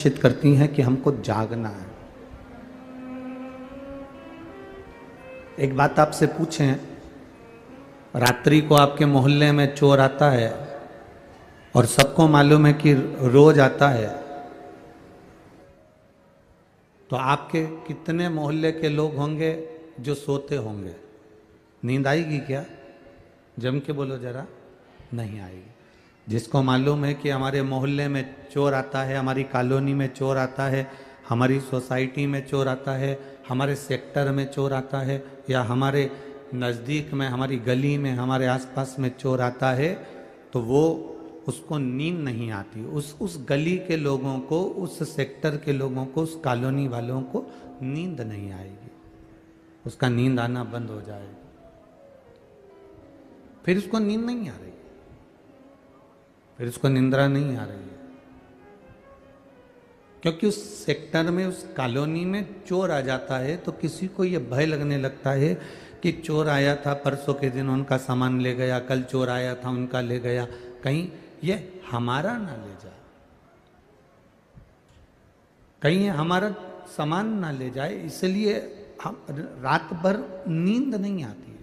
निश्चित करती हैं कि हमको जागना है। एक बात आपसे पूछें, रात्रि को आपके मोहल्ले में चोर आता है और सबको मालूम है कि रोज आता है, तो आपके कितने मोहल्ले के लोग होंगे जो सोते होंगे? नींद आएगी क्या? जम के बोलो जरा। नहीं आएगी। जिसको मालूम है कि हमारे मोहल्ले में चोर आता है, हमारी कॉलोनी में चोर आता है, हमारी सोसाइटी में चोर आता है, हमारे सेक्टर में चोर आता है, या हमारे नज़दीक में, हमारी गली में, हमारे आसपास में चोर आता है, तो वो उसको नींद नहीं आती। उस गली के लोगों को, उस सेक्टर के लोगों को, उस कॉलोनी वालों को नींद नहीं आएगी। उसका नींद आना बंद हो जाएगा। फिर उसको नींद नहीं आ रही, फिर उसको निंद्रा नहीं आ रही है, क्योंकि उस सेक्टर में, उस कॉलोनी में चोर आ जाता है तो किसी को ये भय लगने लगता है कि चोर आया था परसों के दिन, उनका सामान ले गया, कल चोर आया था उनका ले गया, कहीं ये हमारा ना ले जाए, कहीं ये हमारा सामान ना ले जाए। इसलिए हम रात भर नींद नहीं आती है,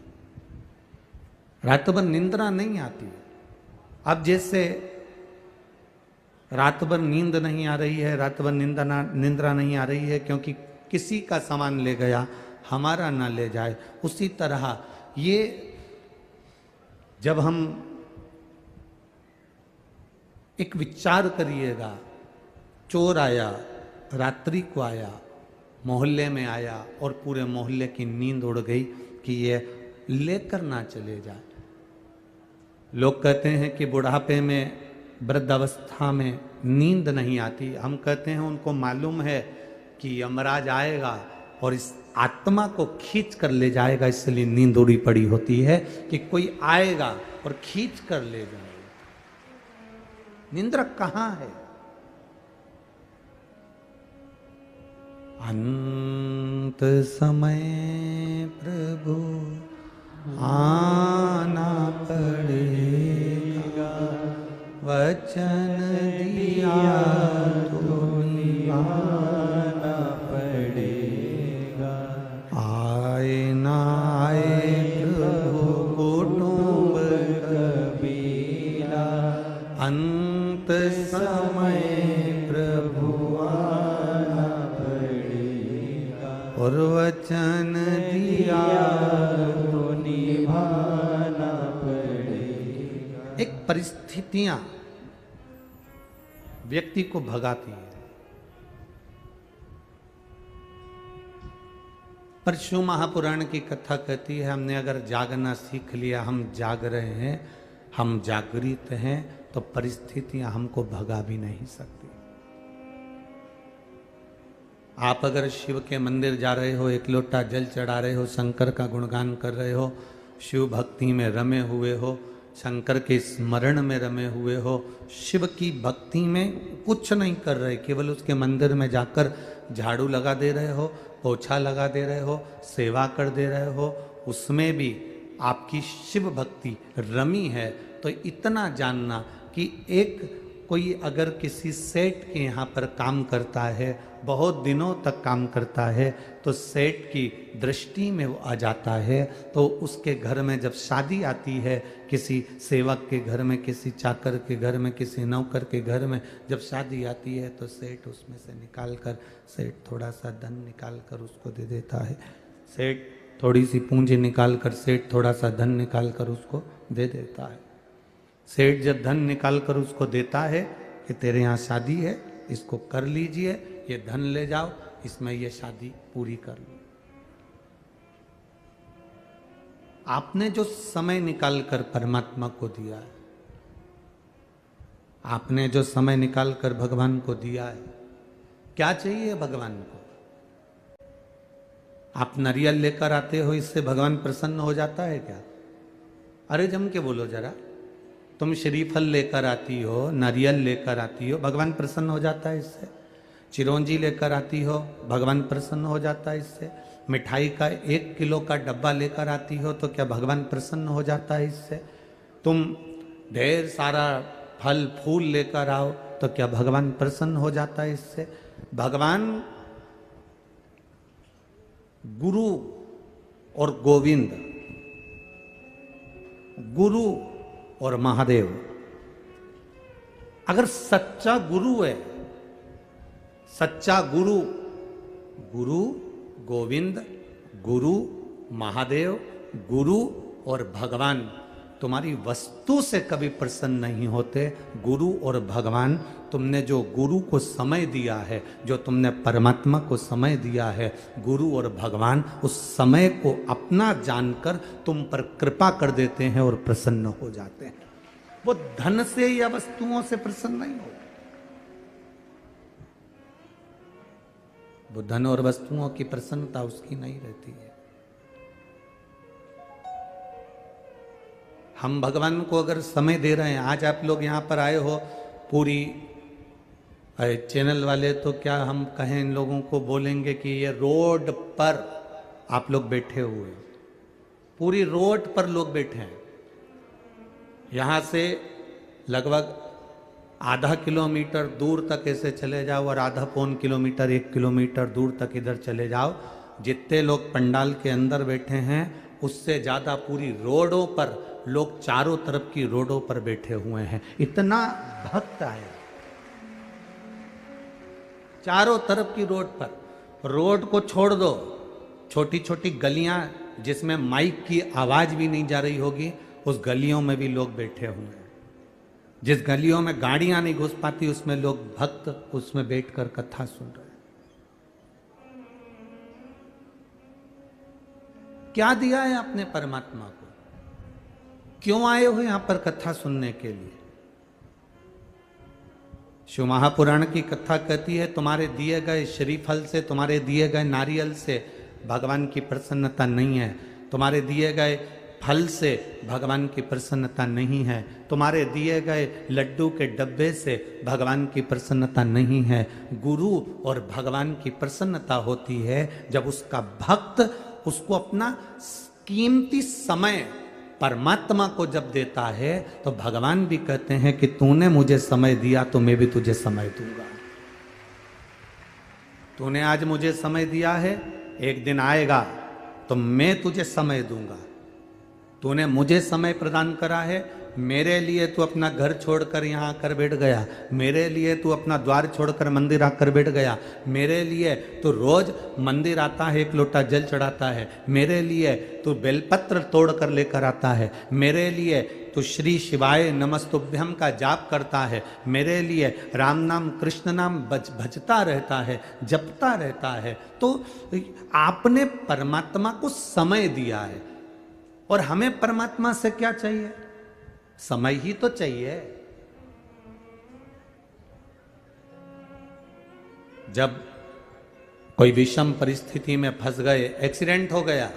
रात भर निंद्रा नहीं आती है। अब जैसे रात भर नींद नहीं आ रही है, रात भर निंद्रा नहीं आ रही है क्योंकि किसी का सामान ले गया, हमारा ना ले जाए, उसी तरह ये जब हम एक विचार करिएगा, चोर आया, रात्रि को आया, मोहल्ले में आया और पूरे मोहल्ले की नींद उड़ गई कि ये लेकर ना चले जाए। लोग कहते हैं कि बुढ़ापे में, वृद्धावस्था में नींद नहीं आती। हम कहते हैं उनको मालूम है कि यमराज आएगा और इस आत्मा को खींच कर ले जाएगा, इसलिए नींद उड़ी पड़ी होती है कि कोई आएगा और खींच कर ले जाएगा। निंद्रा कहाँ है? अंत समय प्रभु आना पड़ेगा, वचन दिया तो निभाना पड़ेगा। आए ना आए प्रभु कुटुंब कबीला, अंत समय प्रभु आना पड़ेगा, और वचन दिया तो निभाना पड़ेगा। एक परिस्थितियां व्यक्ति को भगाती है। पर शिव महापुराण की कथा कहती है, हमने अगर जागना सीख लिया, हम जाग रहे हैं, हम जागृत हैं, तो परिस्थितियां हमको भगा भी नहीं सकती। आप अगर शिव के मंदिर जा रहे हो, एक लोटा जल चढ़ा रहे हो, शंकर का गुणगान कर रहे हो, शिव भक्ति में रमे हुए हो, शंकर के स्मरण में रमे हुए हो, शिव की भक्ति में कुछ नहीं कर रहे, केवल उसके मंदिर में जाकर झाड़ू लगा दे रहे हो, पोछा लगा दे रहे हो, सेवा कर दे रहे हो, उसमें भी आपकी शिव भक्ति रमी है, तो इतना जानना कि एक कोई अगर किसी सेठ के यहाँ पर काम करता है, बहुत दिनों तक काम करता है, तो सेठ की दृष्टि में वो आ जाता है, तो उसके घर में जब शादी आती है, किसी सेवक के घर में, किसी चाकर के घर में, किसी नौकर के घर में जब शादी आती है, तो सेठ उसमें से निकाल कर, सेठ थोड़ा सा धन निकाल कर उसको दे देता है, सेठ थोड़ी सी पूंजी निकाल कर, सेठ थोड़ा सा धन निकाल कर उसको दे देता है। सेठ जब धन निकाल कर उसको देता है कि तेरे यहाँ शादी है, इसको कर लीजिए, ये धन ले जाओ, इसमें ये शादी पूरी कर लो। आपने जो समय निकाल कर परमात्मा को दिया है, आपने जो समय निकाल कर भगवान को दिया है, क्या चाहिए भगवान को? आप नारियल लेकर आते हो, इससे भगवान प्रसन्न हो जाता है क्या? अरे जम के बोलो जरा। तुम श्रीफल लेकर आती हो, नारियल लेकर आती हो, भगवान प्रसन्न हो जाता है इससे? चिरौंजी लेकर आती हो, भगवान प्रसन्न हो जाता है इससे? मिठाई का 1 किलो का डब्बा लेकर आती हो, तो क्या भगवान प्रसन्न हो जाता है इससे? तुम ढेर सारा फल फूल लेकर आओ, तो क्या भगवान प्रसन्न हो जाता है इससे? भगवान गुरु और गोविंद, गुरु और महादेव, अगर सच्चा गुरु है, सच्चा गुरु, गुरु गोविंद, गुरु महादेव, गुरु और भगवान तुम्हारी वस्तु से कभी प्रसन्न नहीं होते। गुरु और भगवान, तुमने जो गुरु को समय दिया है, जो तुमने परमात्मा को समय दिया है, गुरु और भगवान उस समय को अपना जानकर तुम पर कृपा कर देते हैं और प्रसन्न हो जाते हैं। वो धन से या वस्तुओं से प्रसन्न नहीं हो। वो धन और वस्तुओं की प्रसन्नता उसकी नहीं रहती है। हम भगवान को अगर समय दे रहे हैं, आज आप लोग यहाँ पर आए हो, पूरी चैनल वाले तो क्या हम कहें, इन लोगों को बोलेंगे कि ये रोड पर आप लोग बैठे हुए, पूरी रोड पर लोग बैठे हैं। यहाँ से लगभग आधा किलोमीटर दूर तक ऐसे चले जाओ और आधा पौन किलोमीटर 1 किलोमीटर दूर तक इधर चले जाओ, जितने लोग पंडाल के अंदर बैठे हैं उससे ज़्यादा पूरी रोडों पर लोग, चारों तरफ की रोडों पर बैठे हुए हैं। इतना भक्त है चारों तरफ की रोड पर। रोड को छोड़ दो, छोटी छोटी गलियां जिसमें माइक की आवाज भी नहीं जा रही होगी, उस गलियों में भी लोग बैठे हुए हैं। जिस गलियों में गाड़ियां नहीं घुस पाती उसमें लोग भक्त उसमें बैठकर कथा सुन रहे हैं। क्या दिया है आपने परमात्मा को? क्यों आए हो यहां पर कथा सुनने के लिए? शिव महापुराण की कथा कहती है, तुम्हारे दिए गए श्रीफल से, तुम्हारे दिए गए नारियल से भगवान की प्रसन्नता नहीं है, तुम्हारे दिए गए फल से भगवान की प्रसन्नता नहीं है, तुम्हारे दिए गए लड्डू के डब्बे से भगवान की प्रसन्नता नहीं है। गुरु और भगवान की प्रसन्नता होती है जब उसका भक्त उसको अपना कीमती समय परमात्मा को जब देता है, तो भगवान भी कहते हैं कि तूने मुझे समय दिया तो मैं भी तुझे समय दूंगा। तूने आज मुझे समय दिया है, एक दिन आएगा तो मैं तुझे समय दूंगा। तूने मुझे समय प्रदान करा है, मेरे लिए तू अपना घर छोड़कर यहाँ आकर बैठ गया, मेरे लिए तू अपना द्वार छोड़कर मंदिर आकर बैठ गया, मेरे लिए तू रोज मंदिर आता है, 1 लोटा जल चढ़ाता है, मेरे लिए तू बेलपत्र तोड़कर लेकर आता है, मेरे लिए तू श्री शिवाय नमस्तुभ्यम का जाप करता है, मेरे लिए राम नाम कृष्ण नाम भजता रहता है, जपता रहता है। तो आपने परमात्मा को समय दिया है, और हमें परमात्मा से क्या चाहिए? समय ही तो चाहिए। जब कोई विषम परिस्थिति में फंस गए, एक्सीडेंट हो गया,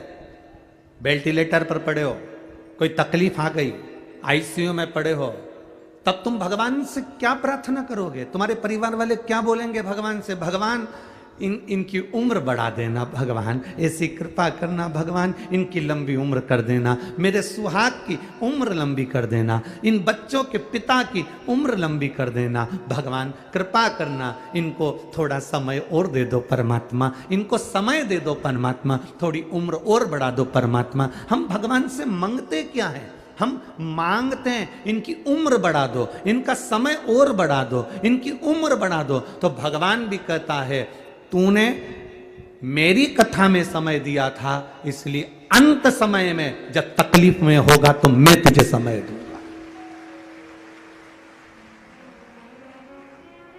वेंटिलेटर पर पड़े हो, कोई तकलीफ आ गई, आईसीयू में पड़े हो, तब तुम भगवान से क्या प्रार्थना करोगे? तुम्हारे परिवार वाले क्या बोलेंगे भगवान से? भगवान इनकी उम्र बढ़ा देना, भगवान ऐसी कृपा करना, भगवान इनकी लंबी उम्र कर देना, मेरे सुहाग की उम्र लंबी कर देना, इन बच्चों के पिता की उम्र लंबी कर देना, भगवान कृपा करना, इनको थोड़ा समय और दे दो परमात्मा, इनको समय दे दो परमात्मा, थोड़ी उम्र और बढ़ा दो परमात्मा। हम भगवान से मांगते क्या है? हम मांगते हैं इनकी उम्र बढ़ा दो, इनका समय और बढ़ा दो, इनकी उम्र बढ़ा दो। तो भगवान भी कहता है, तूने मेरी कथा में समय दिया था, इसलिए अंत समय में जब तकलीफ में होगा तो मैं तुझे समय दूंगा।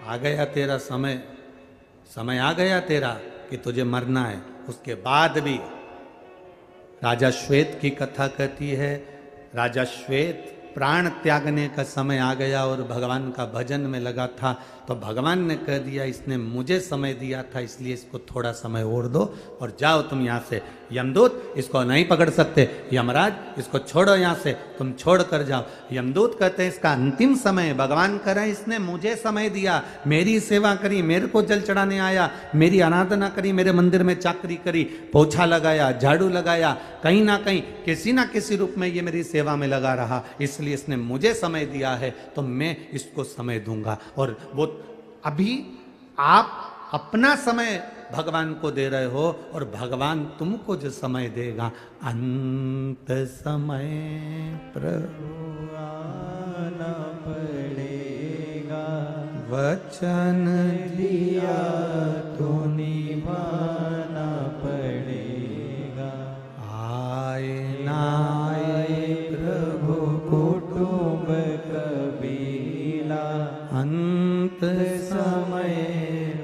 आ गया तेरा समय, समय आ गया तेरा कि तुझे मरना है। उसके बाद भी राजा श्वेत की कथा कहती है, राजा श्वेत प्राण त्यागने का समय आ गया और भगवान का भजन में लगा था। तो भगवान ने कह दिया इसने मुझे समय दिया था, इसलिए इसको थोड़ा समय और दो और जाओ तुम यहाँ से। यमदूत इसको नहीं पकड़ सकते, यमराज इसको छोड़ो यहाँ से, तुम छोड़ कर जाओ। यमदूत कहते हैं इसका अंतिम समय, भगवान कह रहे हैं इसने मुझे समय दिया, मेरी सेवा करी, मेरे को जल चढ़ाने आया, मेरी आराधना करी, मेरे मंदिर में चाकरी करी, पोछा लगाया, झाड़ू लगाया, कहीं ना कहीं किसी ना किसी रूप में ये मेरी सेवा में लगा रहा, इसलिए इसने मुझे समय दिया है तो मैं इसको समय दूंगा। और वो अभी आप अपना समय भगवान को दे रहे हो और भगवान तुमको जो समय देगा, अंत समय प्रभु आना पड़ेगा, वचन दिया तो निभाना पड़ेगा, आए ना आए प्रभु कुटुंब कबीला, अंत समय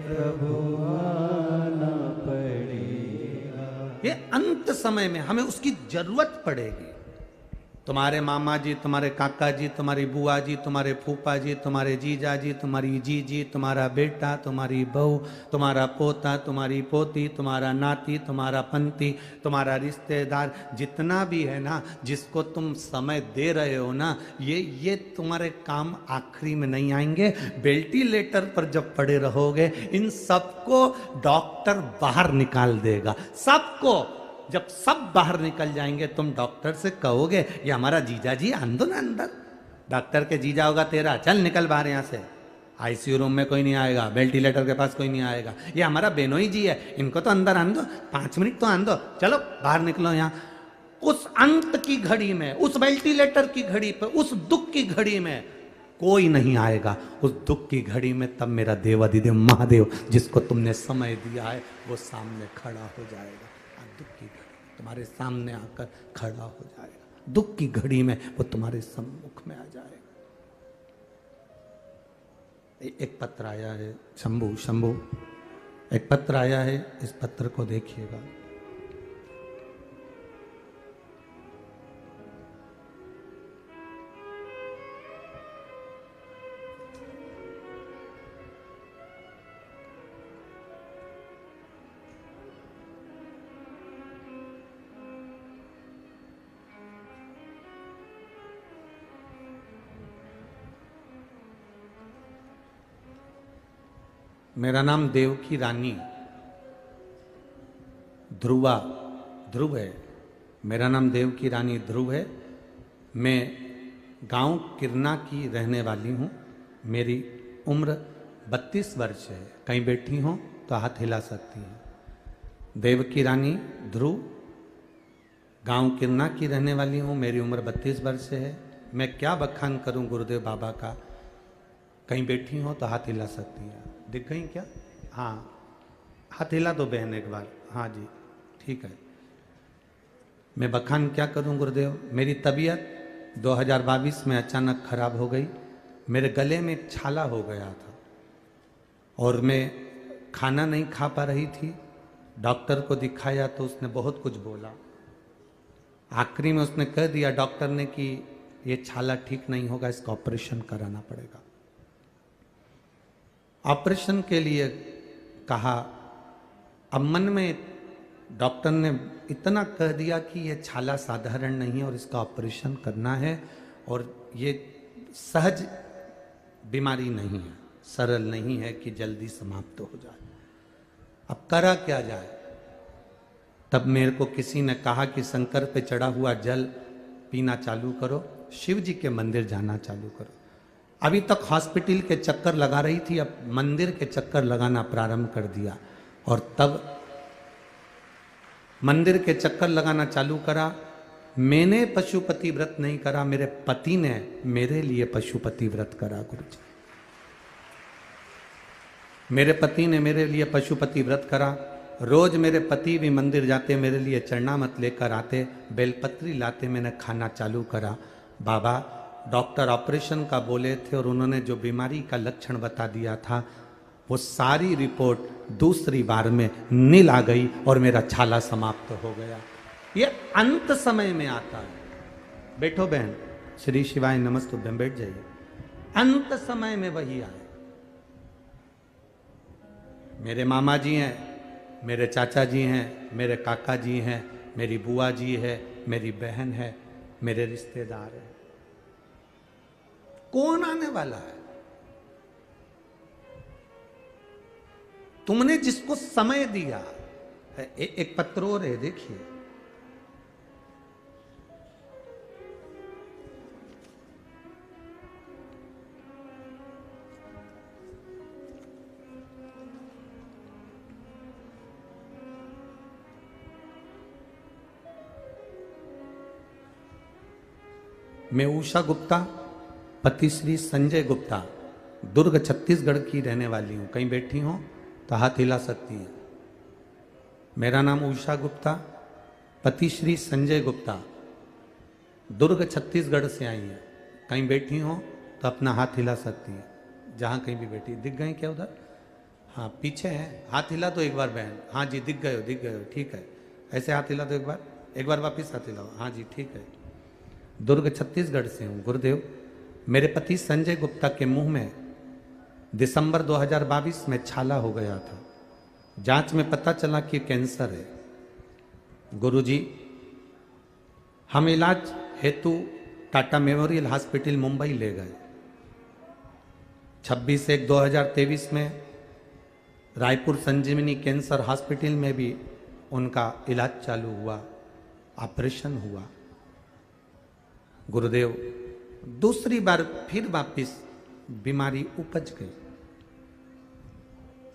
प्रभु आना पड़ेगा। ये अंत समय में हमें उसकी जरूरत पड़ेगी। तुम्हारे मामा जी, तुम्हारे काका जी, तुम्हारी बुआ जी, तुम्हारे फूफा जी, तुम्हारे जीजा जी, तुम्हारी जीजी, तुम्हारा बेटा, तुम्हारी बहू, तुम्हारा पोता, तुम्हारी पोती, तुम्हारा नाती, तुम्हारा पंती, तुम्हारा रिश्तेदार, जितना भी है ना, जिसको तुम समय दे रहे हो ना, ये तुम्हारे काम आखिरी में नहीं आएंगे। वेंटिलेटर पर जब पड़े रहोगे इन सबको डॉक्टर बाहर निकाल देगा, सबको। जब सब बाहर निकल जाएंगे तुम डॉक्टर से कहोगे ये हमारा जीजा जी आंदो ना अंदर, डॉक्टर के जीजा होगा तेरा, चल निकल बाहर यहाँ से, आईसीयू रूम में कोई नहीं आएगा, वेंटिलेटर के पास कोई नहीं आएगा, ये हमारा बेनोई जी है, इनको तो अंदर आंदो, 5 मिनट तो आंदो, चलो बाहर निकलो यहाँ। उस अंत की घड़ी में, उस वेंटिलेटर की घड़ी पे, उस दुख की घड़ी में कोई नहीं आएगा। उस दुख की घड़ी में तब मेरा देवाधिदेव महादेव जिसको तुमने समय दिया है वो सामने खड़ा हो जाएगा। दुख की घड़ी तुम्हारे सामने आकर खड़ा हो जाएगा, दुख की घड़ी में वो तुम्हारे सम्मुख में आ जाएगा। एक पत्र आया है, शंभू एक पत्र आया है, इस पत्र को देखिएगा। मेरा नाम देवकी रानी ध्रुव है। मेरा नाम देवकी रानी ध्रुव है। मैं गांव किरना की रहने वाली हूँ। मेरी उम्र 32 वर्ष है। कहीं बैठी हो तो हाथ हिला सकती हैं। देवकी रानी ध्रुव, गांव किरना की रहने वाली हूँ। मेरी उम्र 32 वर्ष है। मैं क्या बखान करूँ गुरुदेव बाबा का। कहीं बैठी हो तो हाथ हिला सकती हैं। दिख गई क्या? हाँ, हाथ हिला दो बहन एक बार। हाँ जी, ठीक है। मैं बखान क्या करूं गुरुदेव। मेरी तबीयत 2022 में अचानक खराब हो गई। मेरे गले में एक छाला हो गया था और मैं खाना नहीं खा पा रही थी। डॉक्टर को दिखाया तो उसने बहुत कुछ बोला। आखिरी में उसने कह दिया डॉक्टर ने कि ये छाला ठीक नहीं होगा, इसका ऑपरेशन कराना पड़ेगा। ऑपरेशन के लिए कहा। अब मन में डॉक्टर ने इतना कह दिया कि ये छाला साधारण नहीं है और इसका ऑपरेशन करना है और ये सहज बीमारी नहीं है, सरल नहीं है कि जल्दी समाप्त हो जाए। अब करा क्या जाए। तब मेरे को किसी ने कहा कि शंकर पे चढ़ा हुआ जल पीना चालू करो, शिव जी के मंदिर जाना चालू करो। अभी तक हॉस्पिटल के चक्कर लगा रही थी, अब मंदिर के चक्कर लगाना प्रारंभ कर दिया। और तब मंदिर के चक्कर लगाना चालू करा। मैंने पशुपति व्रत नहीं करा, मेरे पति ने मेरे लिए पशुपति व्रत करा। गुरुजी, मेरे पति ने मेरे लिए पशुपति व्रत करा। रोज मेरे पति भी मंदिर जाते, मेरे लिए चरणामत लेकर आते, बेलपत्री लाते। मैंने खाना चालू करा। बाबा डॉक्टर ऑपरेशन का बोले थे और उन्होंने जो बीमारी का लक्षण बता दिया था वो सारी रिपोर्ट दूसरी बार में नील आ गई और मेरा छाला समाप्त हो गया। ये अंत समय में आता है। बैठो बहन, श्री शिवाय नमस्तुभ्यं, बैठ जाइए। अंत समय में वही आए। मेरे मामा जी हैं, मेरे चाचा जी हैं, मेरे काका जी हैं, मेरी बुआ जी है, मेरी बहन है, मेरे रिश्तेदार हैं। कौन आने वाला है? तुमने जिसको समय दिया एक पत्र और है, देखिए। मैं उषा गुप्ता, पति श्री संजय गुप्ता, दुर्ग छत्तीसगढ़ की रहने वाली हूं। कहीं बैठी हो तो हाथ हिला सकती है। मेरा नाम उषा गुप्ता, पति श्री संजय गुप्ता, दुर्ग छत्तीसगढ़ से आई है। कहीं बैठी हो तो अपना हाथ हिला सकती है, जहां कहीं भी बैठी। दिख गए क्या उधर? हाँ, पीछे है। हाथ हिला तो एक बार बहन। हाँ जी, दिख गए हो, दिख गए हो, ठीक है। ऐसे हाथ हिला तो एक बार वापिस हाथ हिलाओ। हाँ जी, ठीक है। दुर्ग छत्तीसगढ़ से हूँ गुरुदेव। मेरे पति संजय गुप्ता के मुंह में दिसंबर 2022 में छाला हो गया था। जांच में पता चला कि कैंसर है। गुरुजी, हम इलाज हेतु टाटा मेमोरियल हॉस्पिटल मुंबई ले गए। 26/1/2023 में रायपुर संजीवनी कैंसर हॉस्पिटल में भी उनका इलाज चालू हुआ, ऑपरेशन हुआ। गुरुदेव, दूसरी बार फिर वापिस बीमारी उपज गई।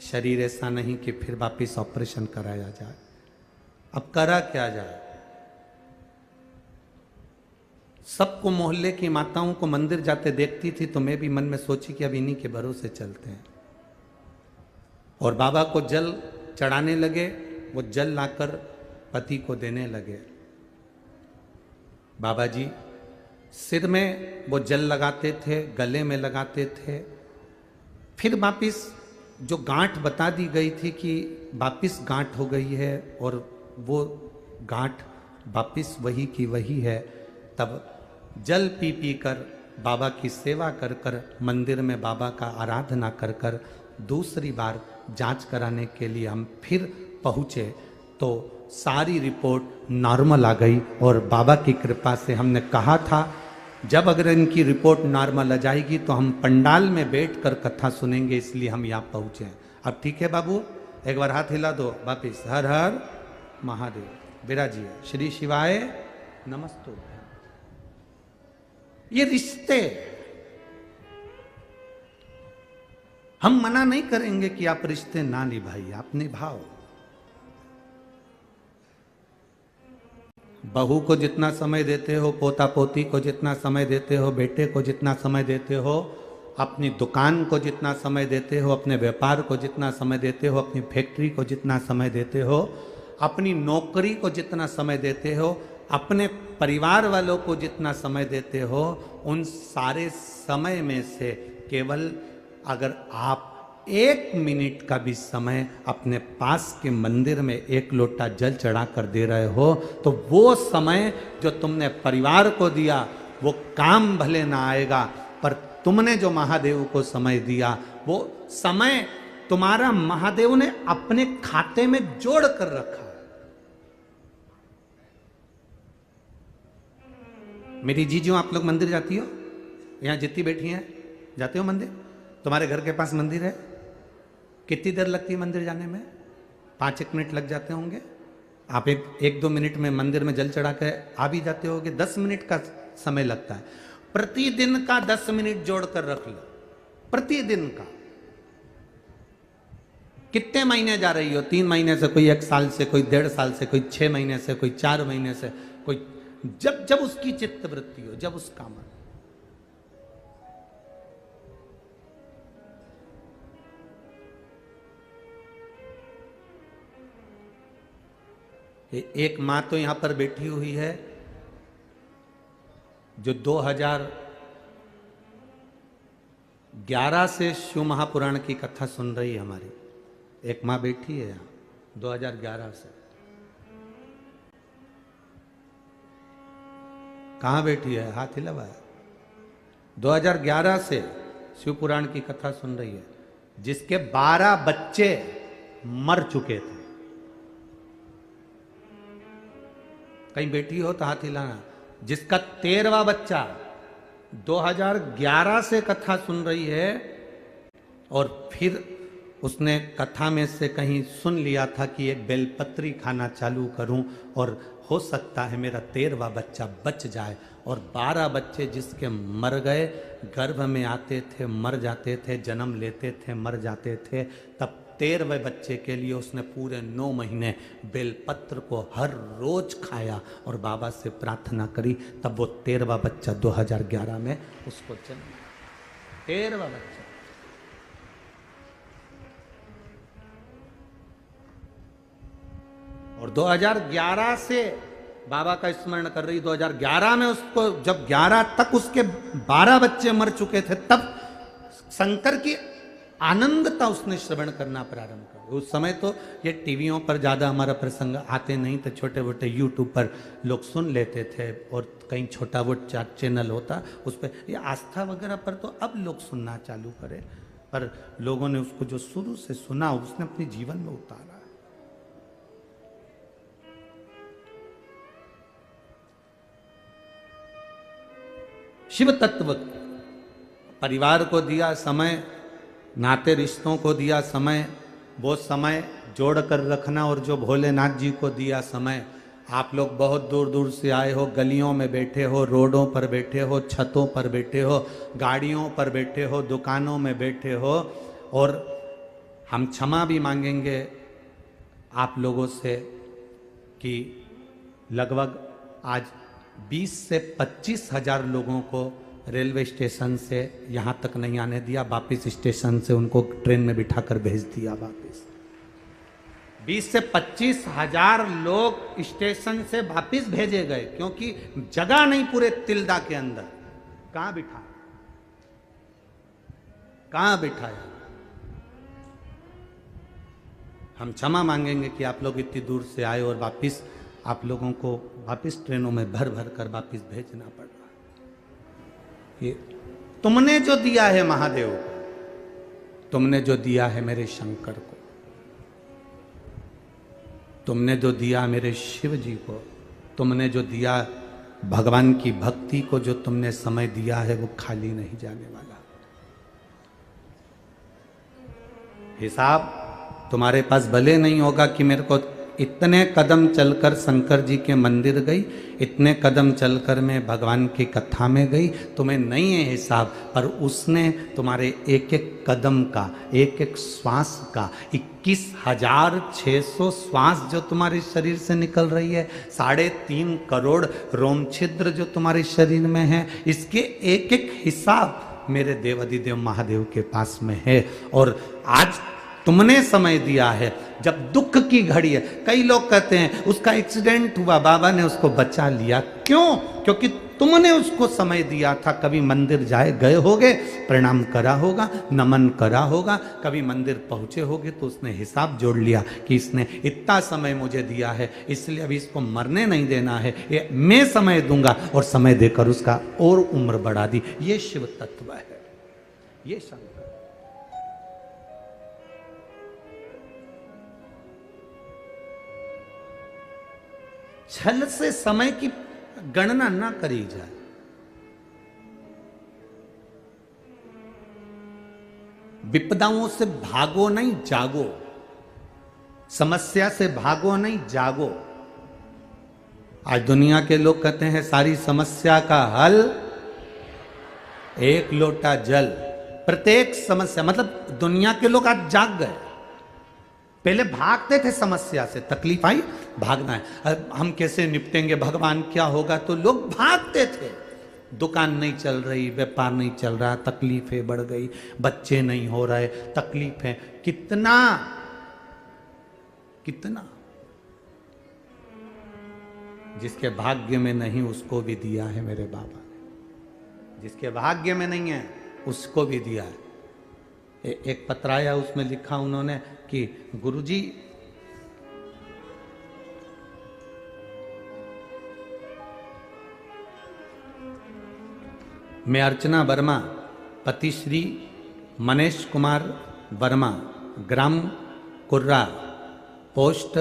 शरीर ऐसा नहीं कि फिर वापिस ऑपरेशन कराया जाए। अब करा क्या जाए? सबको, मोहल्ले की माताओं को मंदिर जाते देखती थी तो मैं भी मन में सोची कि अब इन्हीं के भरोसे चलते हैं। और बाबा को जल चढ़ाने लगे। वो जल लाकर पति को देने लगे। बाबा जी सिर में वो जल लगाते थे, गले में लगाते थे। फिर वापिस जो गांठ बता दी गई थी कि वापिस गांठ हो गई है और वो गांठ वापिस वही की वही है, तब जल पी पी कर, बाबा की सेवा कर कर, मंदिर में बाबा का आराधना कर कर दूसरी बार जांच कराने के लिए हम फिर पहुँचे तो सारी रिपोर्ट नॉर्मल आ गई। और बाबा की कृपा से हमने कहा था जब अगर इनकी रिपोर्ट नॉर्मल आ जाएगी तो हम पंडाल में बैठकर कथा सुनेंगे, इसलिए हम यहाँ पहुँचे। अब ठीक है बाबू, एक बार हाथ हिला दो वापिस। हर हर महादेव। विराजिए। श्री शिवाय नमस्तु। ये रिश्ते हम मना नहीं करेंगे कि आप रिश्ते ना निभाइए, आप निभाओ। बहू को जितना समय देते हो, पोता पोती को जितना समय देते हो, बेटे को जितना समय देते हो, अपनी दुकान को जितना समय देते हो, अपने व्यापार को जितना समय देते हो, अपनी फैक्ट्री को जितना समय देते हो, अपनी नौकरी को जितना समय देते हो, अपने परिवार वालों को जितना समय देते हो, उन सारे समय में से केवल अगर आप 1 मिनट का भी समय अपने पास के मंदिर में 1 लोटा जल चढ़ा कर दे रहे हो तो वो समय जो तुमने परिवार को दिया वो काम भले ना आएगा, पर तुमने जो महादेव को समय दिया वो समय तुम्हारा महादेव ने अपने खाते में जोड़ कर रखा। मेरी जीजू, आप लोग मंदिर जाती हो? यहाँ जितनी बैठी हैं जाते हो मंदिर? तुम्हारे घर के पास मंदिर है? कितनी देर लगती है मंदिर जाने में? 5-1 मिनट लग जाते होंगे। आप 1-2 मिनट में मंदिर में जल चढ़ा के आ भी जाते होगे। 10 मिनट का समय लगता है। प्रतिदिन का 10 मिनट जोड़ कर रख लो, प्रतिदिन का। कितने महीने जा रही हो? 3 महीने से, कोई 1 साल से, कोई 1.5 साल से, कोई 6 महीने से, कोई 4 महीने से, कोई जब जब उसकी चित्त वृत्ति हो, जब उसका मन। एक मां तो यहां पर बैठी हुई है जो 2011 से शिव महापुराण की कथा सुन रही है हमारी। एक मां बैठी है यहां 2011 से। कहां बैठी है? हाथ हिलावा। 2011 से शिव पुराण की कथा सुन रही है, जिसके 12 बच्चे मर चुके थे। कहीं बेटी हो तो हाथ हिलाना। जिसका 13वां बच्चा 2011 से कथा सुन रही है और फिर उसने कथा में से कहीं सुन लिया था कि एक बेलपत्री खाना चालू करूं और हो सकता है मेरा 13वां बच्चा बच जाए, और 12 बच्चे जिसके मर गए, गर्भ में आते थे मर जाते थे, जन्म लेते थे मर जाते थे, तब 13वें बच्चे के लिए उसने पूरे 9 महीने बेलपत्र को हर रोज खाया और बाबा से प्रार्थना करी, तब वो 13वां बच्चा 2011 में उसको जन्म। 13वां बच्चा। और 2011 से बाबा का स्मरण कर रही। 2011 में उसको, जब 11 तक उसके 12 बच्चे मर चुके थे, तब शंकर की आनंदता उसने श्रवण करना प्रारंभ कर। उस समय तो ये टीवियों पर ज़्यादा हमारा प्रसंग आते नहीं थे, छोटे मोटे यूट्यूब पर लोग सुन लेते थे और कहीं छोटा वो चैनल होता उस पर, ये आस्था वगैरह पर तो अब लोग सुनना चालू करे, पर लोगों ने उसको जो शुरू से सुना उसने अपने जीवन में उतारा। शिव तत्व परिवार को दिया समय, नाते रिश्तों को दिया समय, वो समय जोड़ कर रखना, और जो भोलेनाथ जी को दिया समय। आप लोग बहुत दूर दूर से आए हो, गलियों में बैठे हो, रोडों पर बैठे हो, छतों पर बैठे हो, गाड़ियों पर बैठे हो, दुकानों में बैठे हो, और हम क्षमा भी मांगेंगे आप लोगों से कि लगभग आज 20 से 25 हजार लोगों को रेलवे स्टेशन से यहाँ तक नहीं आने दिया, वापस स्टेशन से उनको ट्रेन में बिठाकर भेज दिया वापस। 20 से 25 हजार लोग स्टेशन से वापस भेजे गए, क्योंकि जगह नहीं पूरे तिल्दा के अंदर। कहाँ बिठाया? हम क्षमा मांगेंगे कि आप लोग इतनी दूर से आए और वापस आप लोगों को वापस ट्रेनों में भर भर कर वापस भेजना पड़ रहा। ये तुमने जो दिया है महादेव को, तुमने जो दिया है मेरे शंकर को, तुमने जो दिया मेरे शिव जी को, तुमने जो दिया भगवान की भक्ति को, जो तुमने समय दिया है वो खाली नहीं जाने वाला। हिसाब तुम्हारे पास भले नहीं होगा कि मेरे को इतने कदम चलकर शंकर जी के मंदिर गई, इतने कदम चलकर मैं भगवान की कथा में गई, तुम्हें नहीं है हिसाब, पर उसने तुम्हारे एक एक कदम का, एक एक श्वास का, 21,600 श्वास जो तुम्हारे शरीर से निकल रही है, 3.5 करोड़ रोम छिद्र जो तुम्हारे शरीर में है, इसके एक एक हिसाब मेरे देवाधिदेव महादेव के पास में है। और आज तुमने समय दिया है, जब दुख की घड़ी है। कई लोग कहते हैं उसका एक्सीडेंट हुआ, बाबा ने उसको बचा लिया। क्यों? क्योंकि तुमने उसको समय दिया था। कभी मंदिर गए होगे, प्रणाम करा होगा, नमन करा होगा, कभी मंदिर पहुंचे होगे तो उसने हिसाब जोड़ लिया कि इसने इतना समय मुझे दिया है, इसलिए अभी इसको मरने नहीं देना है, ये मैं समय दूंगा, और समय देकर उसका और उम्र बढ़ा दी। ये शिव तत्व है, ये शंकर। छल से समय की गणना ना करी जाए। विपदाओं से भागो नहीं, जागो। समस्या से भागो नहीं, जागो। आज दुनिया के लोग कहते हैं सारी समस्या का हल एक लोटा जल। प्रत्येक समस्या, मतलब दुनिया के लोग आज जाग गए। पहले भागते थे समस्या से, तकलीफ आई भागना है, हम कैसे निपटेंगे, भगवान क्या होगा, तो लोग भागते थे। दुकान नहीं चल रही, व्यापार नहीं चल रहा, तकलीफें बढ़ गई, बच्चे नहीं हो रहे, तकलीफें। कितना कितना जिसके भाग्य में नहीं उसको भी दिया है मेरे बाबा ने। जिसके भाग्य में नहीं है उसको भी दिया है। एक पत्र आया, उसमें लिखा उन्होंने कि गुरुजी, मैं अर्चना वर्मा, पति श्री मनेश कुमार वर्मा, ग्राम कुर्रा पोस्ट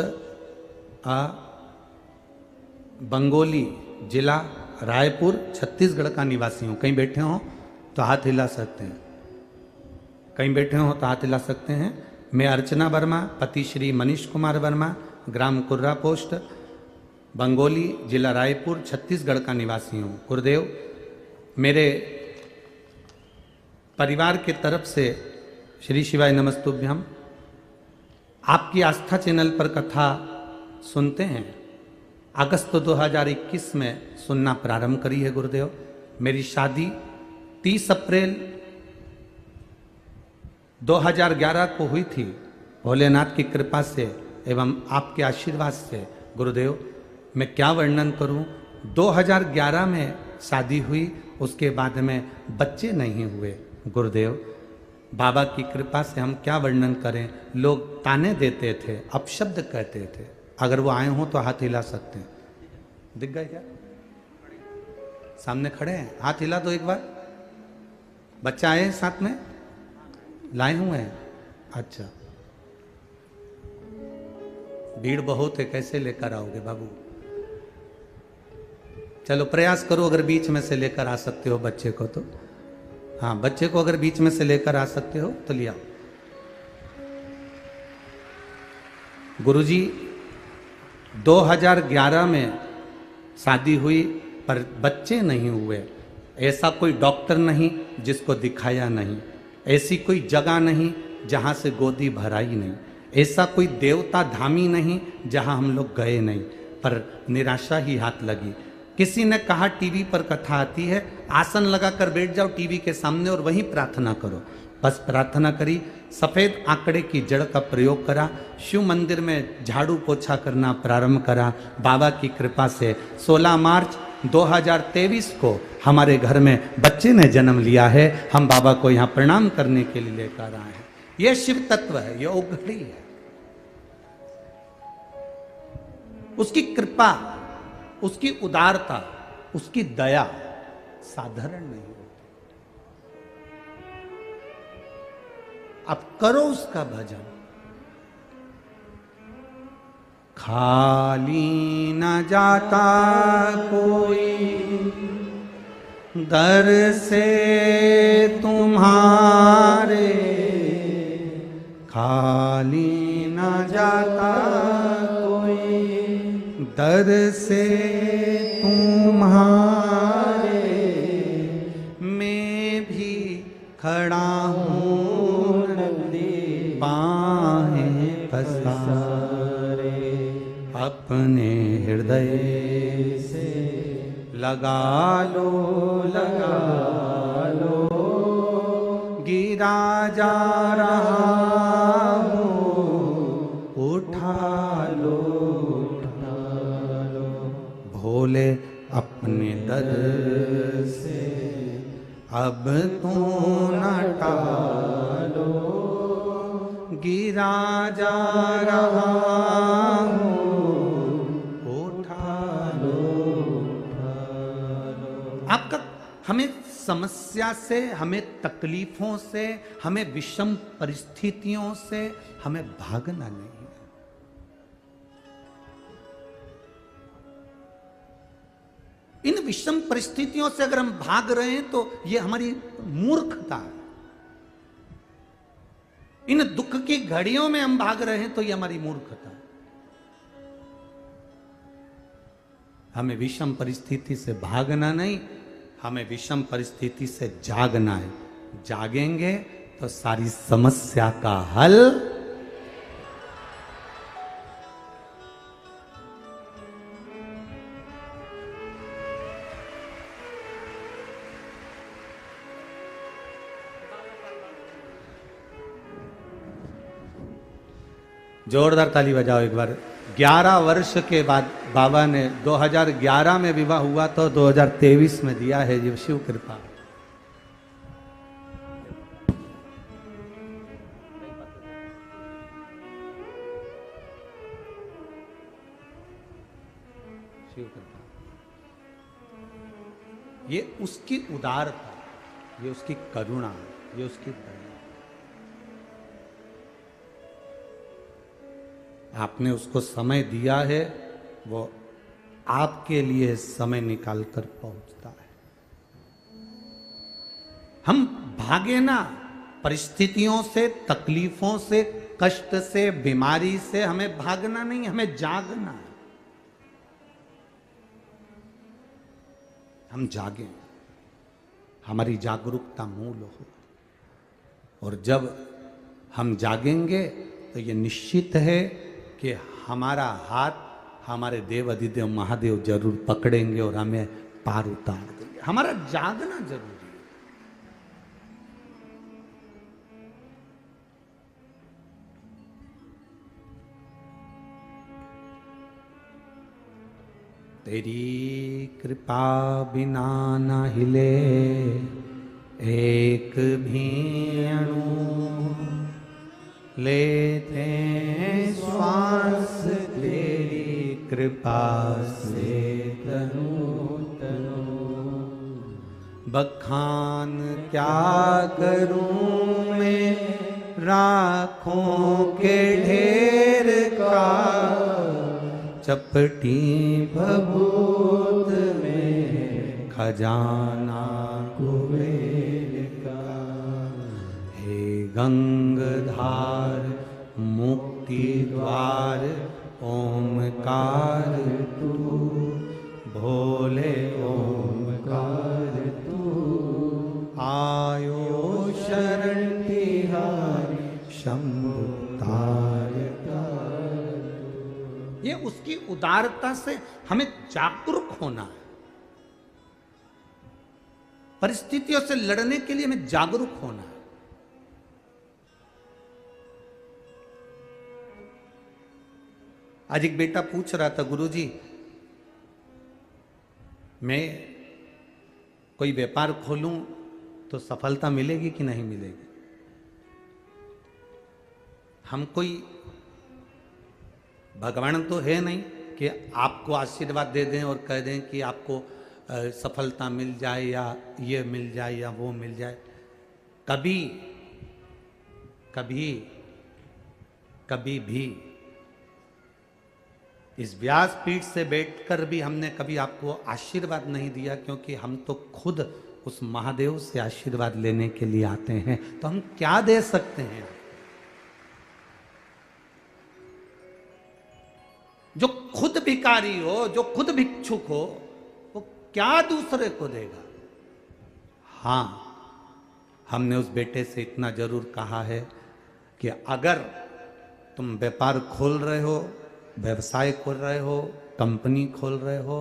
बंगोली, जिला रायपुर, छत्तीसगढ़ का निवासी हूँ। कहीं बैठे हो तो हाथ हिला सकते हैं, कहीं बैठे हो तो हाथ हिला सकते हैं। मैं अर्चना वर्मा, पति श्री मनीष कुमार वर्मा, ग्राम कुर्रा पोस्ट बंगोली, जिला रायपुर, छत्तीसगढ़ का निवासी हूँ। गुरुदेव, मेरे परिवार के तरफ से श्री शिवाय नमस्तुभ्यम। आपकी आस्था चैनल पर कथा सुनते हैं। अगस्त 2021 में सुनना प्रारंभ करी है गुरुदेव। मेरी शादी 30 अप्रैल 2011 को हुई थी। भोलेनाथ की कृपा से एवं आपके आशीर्वाद से गुरुदेव, मैं क्या वर्णन करूं। 2011 में शादी हुई, उसके बाद में बच्चे नहीं हुए गुरुदेव। बाबा की कृपा से हम क्या वर्णन करें। लोग ताने देते थे, अपशब्द कहते थे। अगर वो आए हों तो हाथ हिला सकते हैं। दिख गए क्या? सामने खड़े हैं, हाथ हिला दो एक बार। बच्चा आए साथ में, लाए हुए हैं। अच्छा, भीड़ बहुत है, कैसे लेकर आओगे बाबू? चलो प्रयास करो, अगर बीच में से लेकर आ सकते हो बच्चे को तो। हाँ, बच्चे को अगर बीच में से लेकर आ सकते हो तो लिया। गुरुजी, 2011 में शादी हुई पर बच्चे नहीं हुए। ऐसा कोई डॉक्टर नहीं जिसको दिखाया नहीं, ऐसी कोई जगह नहीं जहाँ से गोदी भराई नहीं, ऐसा कोई देवता धामी नहीं जहाँ हम लोग गए नहीं, पर निराशा ही हाथ लगी। किसी ने कहा टीवी पर कथा आती है, आसन लगाकर बैठ जाओ टीवी के सामने और वहीं प्रार्थना करो। बस प्रार्थना करी, सफ़ेद आंकड़े की जड़ का प्रयोग करा, शिव मंदिर में झाड़ू पोछा करना प्रारंभ करा। बाबा की कृपा से 16 मार्च 2023 को हमारे घर में बच्चे ने जन्म लिया है। हम बाबा को यहाँ प्रणाम करने के लिए लेकर आए हैं। यह शिव तत्व है, यह औघड़ी है। उसकी कृपा, उसकी उदारता, उसकी दया साधारण नहीं होती। अब करो उसका भजन। खाली न जाता कोई दर से तुम्हारे, खाली न जाता कोई दर से तुम्हारे। मैं भी खड़ा हूँ नंदी बाहें पसारे, अपने हृदय से लगा लो, लगा लो। गिरा जा रहा हूँ, उठा लो, भोले अपने दर से अब तू न टालो। गिरा जा रहा हूँ, उठा लो, आपका हमें समस्या से, हमें तकलीफों से, हमें विषम परिस्थितियों से हमें भागना नहीं। इन विषम परिस्थितियों से अगर हम भाग रहे हैं तो ये हमारी मूर्खता है। इन दुख की घड़ियों में हम भाग रहे हैं तो ये हमारी मूर्खता है। हमें विषम परिस्थिति से भागना नहीं, हमें विषम परिस्थिति से जागना है। जागेंगे तो सारी समस्या का हल जोरदार ताली बजाओ एक बार। 11 वर्ष के बाद बाबा ने 2011 में विवाह हुआ तो 2023 में दिया है। ये शिव कृपा। शिव कृपा, ये उसकी उदारता, ये उसकी करुणा, ये उसकी दया। आपने उसको समय दिया है, वो आपके लिए समय निकाल कर पहुंचता है। हम भागे ना परिस्थितियों से, तकलीफों से, कष्ट से, बीमारी से, हमें भागना नहीं, हमें जागना है। हम जागें, हमारी जागरूकता मूल हो। और जब हम जागेंगे तो ये निश्चित है कि हमारा हाथ हमारे देव अधिदेव महादेव जरूर पकड़ेंगे और हमें पार उतार देंगे। हमारा जागना जरूरी है। तेरी कृपा बिना न हिले एक भी अणु, लेते श्वास तेरी कृपा से तनु तनु। बखान क्या करूं मैं राखों के ढेर का, चपटी भभूत में खजाना कुबेर का। हे गंगधार मुक्ति द्वार ओमकार तू, भोले ओमकार तू। आयो शरण तिहारी शंभु तारका। ये उसकी उदारता से हमें जागरूक होना है। परिस्थितियों से लड़ने के लिए हमें जागरूक होना है। आज एक बेटा पूछ रहा था, गुरुजी मैं कोई व्यापार खोलूं तो सफलता मिलेगी कि नहीं मिलेगी? हम कोई भगवान तो है नहीं कि आपको आशीर्वाद दे दें और कह दें कि आपको सफलता मिल जाए या ये मिल जाए या वो मिल जाए। कभी कभी कभी भी इस व्यासपीठ से बैठकर भी हमने कभी आपको आशीर्वाद नहीं दिया, क्योंकि हम तो खुद उस महादेव से आशीर्वाद लेने के लिए आते हैं। तो हम क्या दे सकते हैं? जो खुद भिखारी हो, जो खुद भिक्षुक हो, वो क्या दूसरे को देगा? हां, हमने उस बेटे से इतना जरूर कहा है कि अगर तुम व्यापार खोल रहे हो, व्यवसाय खोल रहे हो, कंपनी खोल रहे हो,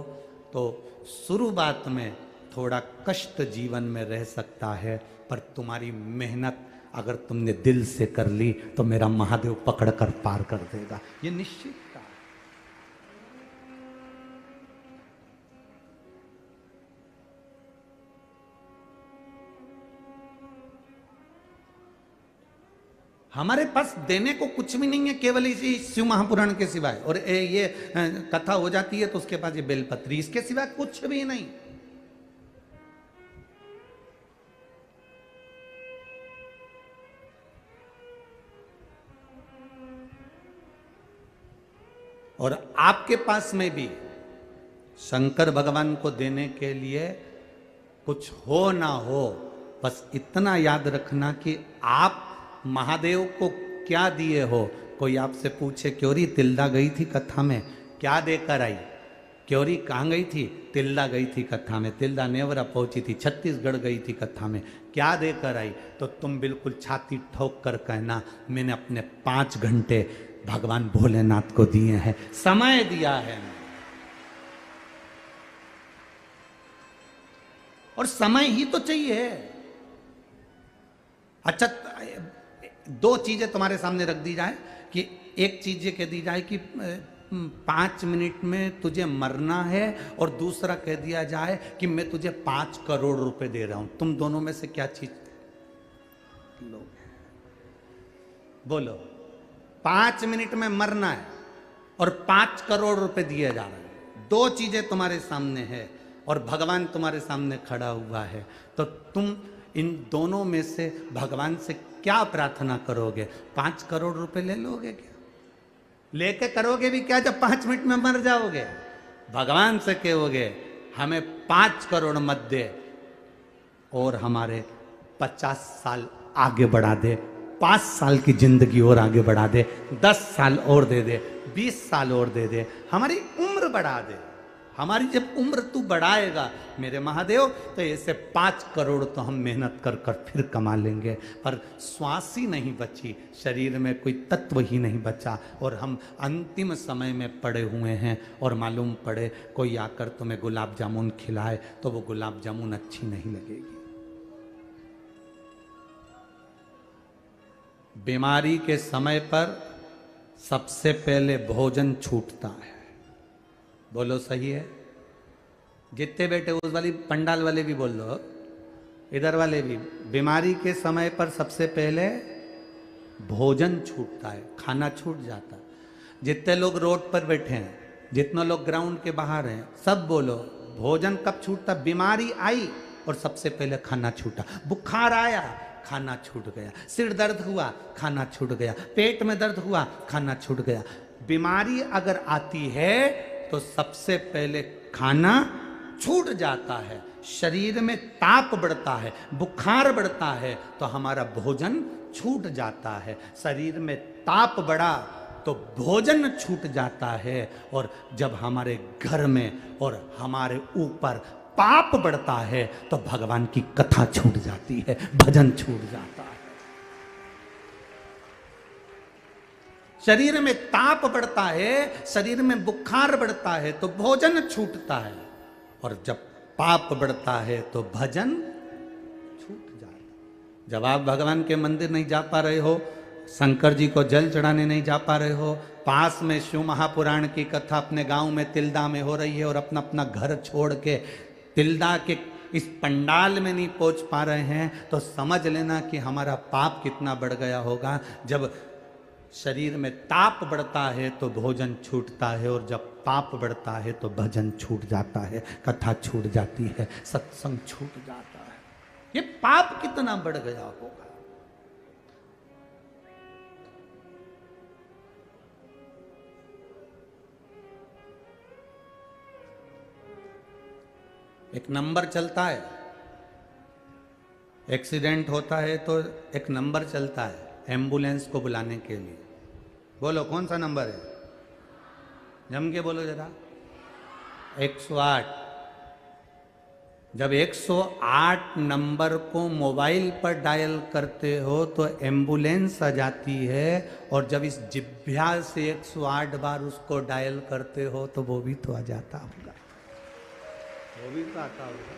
तो शुरुआत में थोड़ा कष्ट जीवन में रह सकता है, पर तुम्हारी मेहनत अगर तुमने दिल से कर ली तो मेरा महादेव पकड़ कर पार कर देगा। ये निश्चित था। हमारे पास देने को कुछ भी नहीं है, केवल इसी शिव महापुराण के सिवाय। और ये कथा हो जाती है तो उसके पास ये बेलपत्री, इसके सिवाय कुछ भी नहीं। और आपके पास में भी शंकर भगवान को देने के लिए कुछ हो ना हो, बस इतना याद रखना कि आप महादेव को क्या दिए हो। कोई आपसे पूछे, क्योरी तिल्दा गई थी कथा में, क्या देकर आई? क्योरी कहाँ गई थी? तिल्दा गई थी कथा में। तिल्दा नेवरा पहुंची थी, छत्तीसगढ़ गई थी कथा में। क्या देकर आई? तो तुम बिल्कुल छाती ठोक कर कहना, मैंने अपने 5 घंटे भगवान भोलेनाथ को दिए हैं, समय दिया है। और समय ही तो चाहिए। अच्छा, 2 चीजें तुम्हारे सामने रख दी जाए कि एक चीज ये कह दी जाए कि 5 मिनट में तुझे मरना है, और दूसरा कह दिया जाए कि मैं तुझे 5 करोड़ रुपए दे रहा हूं। तुम दोनों में से क्या चीज लो? बोलो। 5 मिनट में मरना है और 5 करोड़ रुपए दिए जा रहे हैं। 2 चीजें तुम्हारे सामने है और भगवान तुम्हारे सामने खड़ा हुआ है, तो तुम इन दोनों में से भगवान से क्या प्रार्थना करोगे? 5 करोड़ रुपए ले लोगे क्या? लेके करोगे भी क्या जब 5 मिनट में मर जाओगे? भगवान से कहोगे हमें 5 करोड़ मत दे और हमारे 50 साल आगे बढ़ा दे, 5 साल की जिंदगी और आगे बढ़ा दे, 10 साल और दे दे, 20 साल और दे दे, हमारी उम्र बढ़ा दे। हमारी जब उम्र तू बढ़ाएगा मेरे महादेव तो ऐसे 5 करोड़ तो हम मेहनत कर कर फिर कमा लेंगे। पर श्वास ही नहीं बची, शरीर में कोई तत्व ही नहीं बचा और हम अंतिम समय में पड़े हुए हैं। और मालूम पड़े कोई आकर तुम्हें गुलाब जामुन खिलाए तो वो गुलाब जामुन अच्छी नहीं लगेगी। बीमारी के समय पर सबसे पहले भोजन छूटता है। बोलो सही है? जितने बैठे उस वाली पंडाल वाले भी बोल लो, इधर वाले भी। बीमारी के समय पर सबसे पहले भोजन छूटता है, खाना छूट जाता है। जितने लोग रोड पर बैठे हैं, जितने लोग ग्राउंड के बाहर हैं, सब बोलो भोजन कब छूटता? बीमारी आई और सबसे पहले खाना छूटा। बुखार आया, खाना छूट गया। सिर दर्द हुआ, खाना छूट गया। पेट में दर्द हुआ, खाना छूट गया। बीमारी अगर आती है तो सबसे पहले खाना छूट जाता है। शरीर में ताप बढ़ता है, बुखार बढ़ता है तो हमारा भोजन छूट जाता है। शरीर में ताप बढ़ा तो भोजन छूट जाता है। और जब हमारे घर में और हमारे ऊपर पाप बढ़ता है तो भगवान की कथा छूट जाती है, भजन छूट जाता है। शरीर में ताप बढ़ता है, शरीर में बुखार बढ़ता है तो भोजन छूटता है। और जब पाप बढ़ता है तो भजन छूट जाता है। जब आप भगवान के मंदिर नहीं जा पा रहे हो, शंकर जी को जल चढ़ाने नहीं जा पा रहे हो, पास में शिव महापुराण की कथा अपने गांव में तिल्दा में हो रही है और अपना अपना घर छोड़ के तिल्दा के इस पंडाल में नहीं पहुंच पा रहे हैं, तो समझ लेना कि हमारा पाप कितना बढ़ गया होगा। जब शरीर में ताप बढ़ता है तो भोजन छूटता है और जब पाप बढ़ता है तो भजन छूट जाता है, कथा छूट जाती है, सत्संग छूट जाता है। ये पाप कितना बढ़ गया होगा। एक नंबर चलता है, एक्सीडेंट होता है तो एक नंबर चलता है एम्बुलेंस को बुलाने के लिए। बोलो कौन सा नंबर है? जम के बोलो जरा। 108। जब 108 नंबर को मोबाइल पर डायल करते हो तो एम्बुलेंस आ जाती है। और जब इस जिभ्या से 108 बार उसको डायल करते हो तो वो भी तो आ जाता होगा, वो भी तो आता होगा।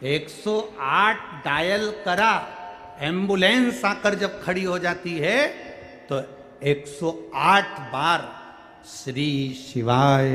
108 डायल करा, एम्बुलेंस आकर जब खड़ी हो जाती है तो 108 बार श्री शिवाय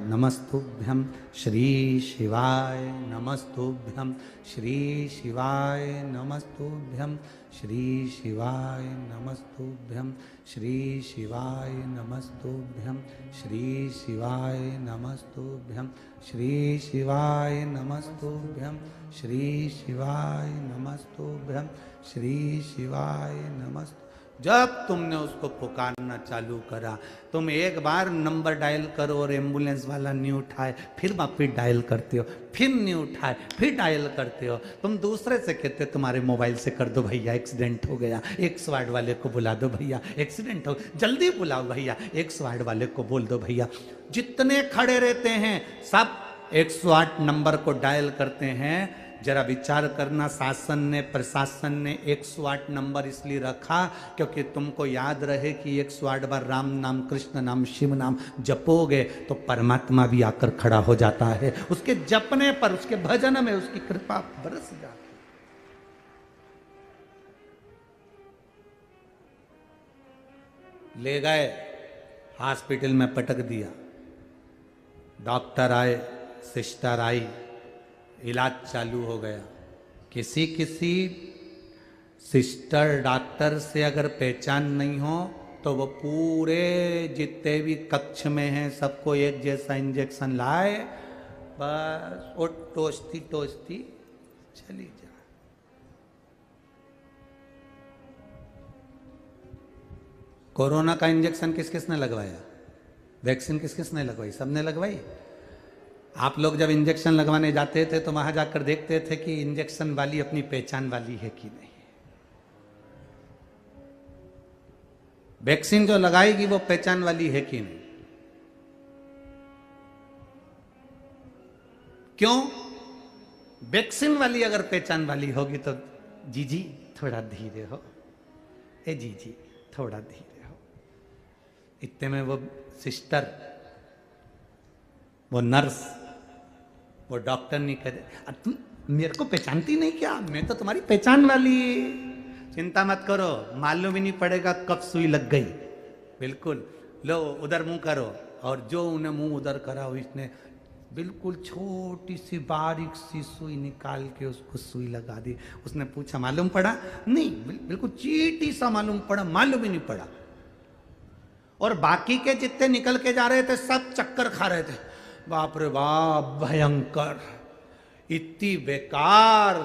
नमस्तुभ्यं, श्री शिवाय नमस्तुभ्यं, श्री शिवाय नमस्तुभ्यं, श्री शिवाय नमस्तुभ्यं, श्री शिवाय नमस्तुभ्यं, श्री शिवाय नमस्तुभ्यं, श्री शिवाय नमस्तुभ्यं, श्री शिवाय नमस्तुभ्यं, श्री शिवाय नमस्तुभ्यं। जब तुमने उसको पुकारना चालू करा, तुम एक बार नंबर डायल करो और एम्बुलेंस वाला नहीं उठाए, फिर वापिस डायल करते हो, फिर नहीं उठाए, फिर डायल करते हो। तुम दूसरे से कहते तुम्हारे मोबाइल से कर दो भैया, एक्सीडेंट हो गया, 108 वाले को बुला दो भैया, एक्सीडेंट हो, जल्दी बुलाओ भैया, 108 वाले को बोल दो भैया। जितने खड़े रहते हैं सब 108 नंबर को डायल करते हैं। जरा विचार करना, शासन ने, प्रशासन ने 108 नंबर इसलिए रखा क्योंकि तुमको याद रहे कि 108 बार राम नाम, कृष्ण नाम, शिव नाम जपोगे तो परमात्मा भी आकर खड़ा हो जाता है। उसके जपने पर, उसके भजन में उसकी कृपा बरस जाती। ले गए हॉस्पिटल में, पटक दिया, डॉक्टर आए, सिस्टर आई, इलाज चालू हो गया। किसी किसी सिस्टर डॉक्टर से अगर पहचान नहीं हो तो वो पूरे जितने भी कक्ष में हैं सबको एक जैसा इंजेक्शन लाए, बस वो टोचती टोचती चली जा। कोरोना का इंजेक्शन किस किसने लगवाया? वैक्सीन किस किसने लगवाई? सबने लगवाई। आप लोग जब इंजेक्शन लगवाने जाते थे तो वहां जाकर देखते थे कि इंजेक्शन वाली अपनी पहचान वाली है कि नहीं। वैक्सीन जो लगाएगी वो पहचान वाली है कि नहीं। क्यों? वैक्सीन वाली अगर पहचान वाली होगी तो जीजी थोड़ा धीरे हो, ए जीजी थोड़ा धीरे हो। इतने में वो सिस्टर, वो नर्स, वो डॉक्टर नहीं कहते तुम मेरे को पहचानती नहीं क्या? मैं तो तुम्हारी पहचान वाली। चिंता मत करो, मालूम ही नहीं पड़ेगा कब सुई लग गई। बिल्कुल, लो उधर मुंह करो। और जो उन्हें मुंह उधर करा इसने बिल्कुल छोटी सी बारीक सी सुई निकाल के उसको सुई लगा दी। उसने पूछा मालूम पड़ा? नहीं, बिल्कुल चीटी सा मालूम पड़ा, मालूम ही नहीं पड़ा। और बाकी के जितने निकल के जा रहे थे सब चक्कर खा रहे थे। बाप रे बाप, भयंकर, इतनी बेकार,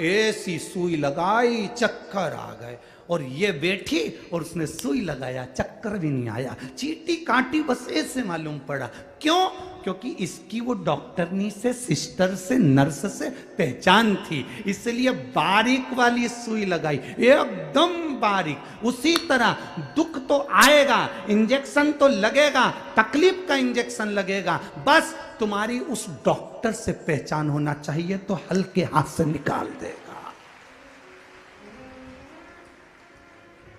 ऐसी सुई लगाई चक्कर आ गए। और ये बैठी और उसने सुई लगाया, चक्कर भी नहीं आया, चीटी काटी बस ऐसे मालूम पड़ा। क्यों? क्योंकि इसकी वो डॉक्टरनी से, सिस्टर से, नर्स से पहचान थी, इसलिए बारीक वाली सुई लगाई, एकदम बारीक। उसी तरह दुख तो आएगा, इंजेक्शन तो लगेगा, तकलीफ का इंजेक्शन लगेगा, बस तुम्हारी उस डॉक्टर से पहचान होना चाहिए तो हल्के हाथ से निकाल देगा।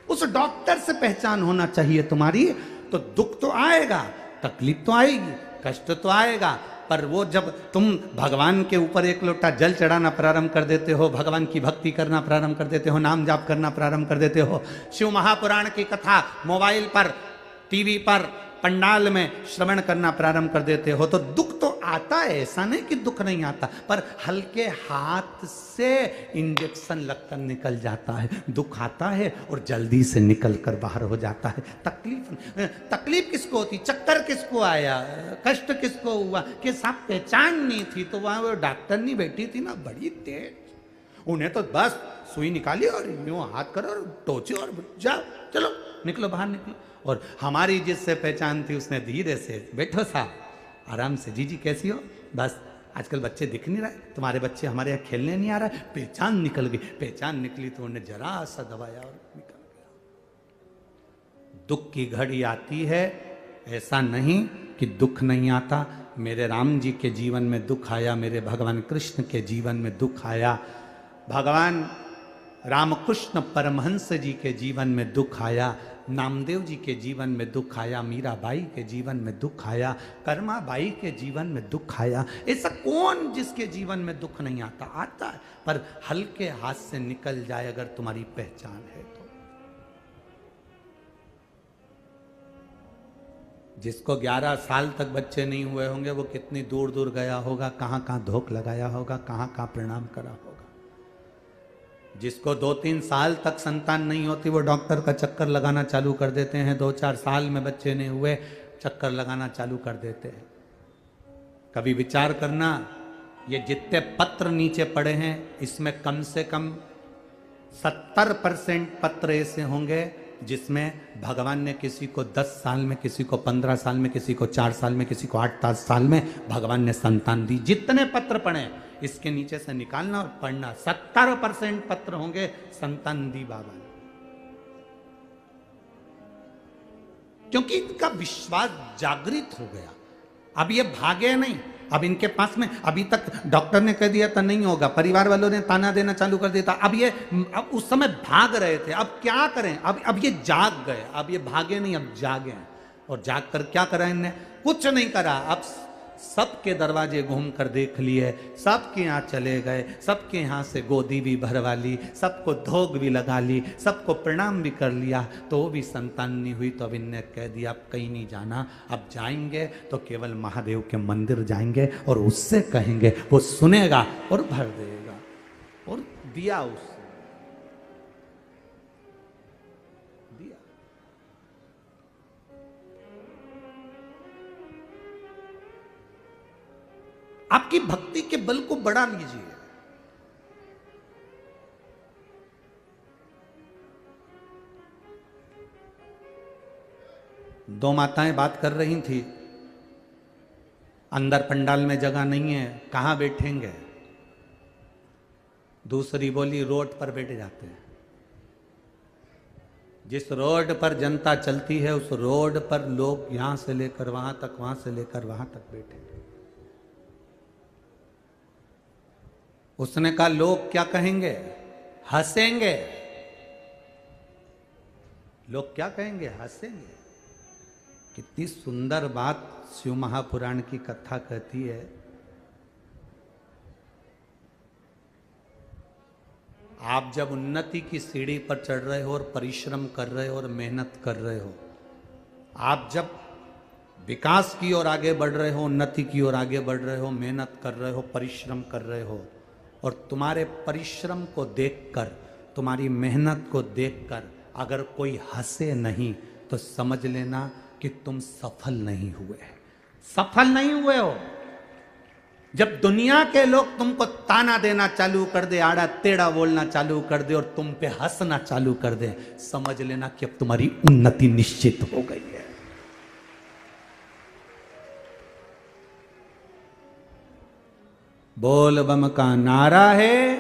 उस डॉक्टर से पहचान होना चाहिए तुम्हारी, तो दुख तो आएगा, तकलीफ तो आएगी, कष्ट तो आएगा, पर वो जब तुम भगवान के ऊपर एक लोटा जल चढ़ाना प्रारंभ कर देते हो, भगवान की भक्ति करना प्रारंभ कर देते हो, नाम जाप करना प्रारंभ कर देते हो, शिव महापुराण की कथा मोबाइल पर, टीवी पर, पंडाल में श्रवण करना प्रारंभ कर देते हो, तो दुख तो आता है, ऐसा नहीं कि दुख नहीं आता, पर हल्के हाथ से इंजेक्शन लगकर निकल जाता है। दुख आता है और जल्दी से निकल कर बाहर हो जाता है। तकलीफ किसको होती, चक्कर किसको आया, कष्ट किसको हुआ कि साहब पहचान नहीं थी, तो वहां वो डॉक्टर नहीं बैठी थी ना, बड़ी तेज, उन्हें तो बस सुई निकाली और यूं हाथ करो और टोचे और जाओ, चलो निकलो बाहर निकलो। और हमारी जिससे पहचान थी उसने धीरे से, बैठो साहब आराम से, जीजी कैसी हो, बस आजकल बच्चे दिख नहीं रहे, तुम्हारे बच्चे हमारे यहाँ खेलने नहीं आ रहा है, पहचान निकल गई। पहचान निकली तो उन्हें जरा सा दबाया और निकल गया। दुख की घड़ी आती है, ऐसा नहीं कि दुख नहीं आता। मेरे राम जी के जीवन में दुख आया, मेरे भगवान कृष्ण के जीवन में दुख आया, भगवान रामकृष्ण परमहंस जी के जीवन में दुख आया, नामदेव जी के जीवन में दुख आया, मीराबाई के जीवन में दुख आया, कर्माबाई के जीवन में दुख आया। ऐसा कौन जिसके जीवन में दुख नहीं आता? आता है, पर हल्के हाथ से निकल जाए अगर तुम्हारी पहचान है तो। जिसको 11 साल तक बच्चे नहीं हुए होंगे वो कितनी दूर दूर गया होगा, कहाँ कहाँ धोख लगाया होगा, कहाँ कहाँ प्रणाम करा होगा। जिसको 2-3 साल तक संतान नहीं होती वो डॉक्टर का चक्कर लगाना चालू कर देते हैं, 2-4 साल में बच्चे नहीं हुए चक्कर लगाना चालू कर देते हैं। कभी विचार करना, ये जितने पत्र नीचे पड़े हैं इसमें कम से कम 70% पत्र ऐसे होंगे जिसमें भगवान ने किसी को 10 साल में, किसी को 15 साल में, किसी को 4 साल में, किसी को 8 साल में भगवान ने संतान दी। जितने पत्र पढ़े इसके नीचे से निकालना और पढ़ना, 70% पत्र होंगे संतान दी बाबा ने, क्योंकि इनका विश्वास जागृत हो गया। अब ये भागे नहीं, अब इनके पास में, अभी तक डॉक्टर ने कह दिया था नहीं होगा, परिवार वालों ने ताना देना चालू कर दिया था, अब उस समय भाग रहे थे, अब क्या करें, अब ये जाग गए, अब ये भागे नहीं, अब जागे हैं। और जाग कर क्या करा इनने? कुछ नहीं करा, अब सबके दरवाजे घूम कर देख लिए, सबके यहाँ चले गए, सबके यहाँ से गोदी भी भरवा ली, सबको धोग भी लगा ली, सबको प्रणाम भी कर लिया, तो वो भी संतान नहीं हुई। तो अब इनने कह दिया अब कहीं नहीं जाना, अब जाएंगे तो केवल महादेव के मंदिर जाएंगे और उससे कहेंगे, वो सुनेगा और भर देगा। और दिया उससे दिया। आपकी भक्ति के बल को बढ़ा लीजिए। दो माताएं बात कर रही थी, अंदर पंडाल में जगह नहीं है, कहाँ बैठेंगे। दूसरी बोली रोड पर बैठ जाते हैं। जिस रोड पर जनता चलती है उस रोड पर लोग यहां से लेकर वहां तक, वहां से लेकर वहां तक बैठे। उसने कहा लोग क्या कहेंगे, हंसेंगे। लोग क्या कहेंगे, हंसेंगे। कितनी सुंदर बात शिव महापुराण की कथा कहती है। आप जब उन्नति की सीढ़ी पर चढ़ रहे हो और परिश्रम कर रहे हो और मेहनत कर रहे हो, आप जब विकास की ओर आगे बढ़ रहे हो, उन्नति की ओर आगे बढ़ रहे हो, मेहनत कर रहे हो, परिश्रम कर रहे हो, और तुम्हारे परिश्रम को देखकर, तुम्हारी मेहनत को देखकर अगर कोई हंसे नहीं तो समझ लेना कि तुम सफल नहीं हुए, सफल नहीं हुए हो। जब दुनिया के लोग तुमको ताना देना चालू कर दे, आड़ा टेढ़ा बोलना चालू कर दे और तुम पे हंसना चालू कर दे, समझ लेना कि अब तुम्हारी उन्नति निश्चित हो गई है। बोल बम का नारा है,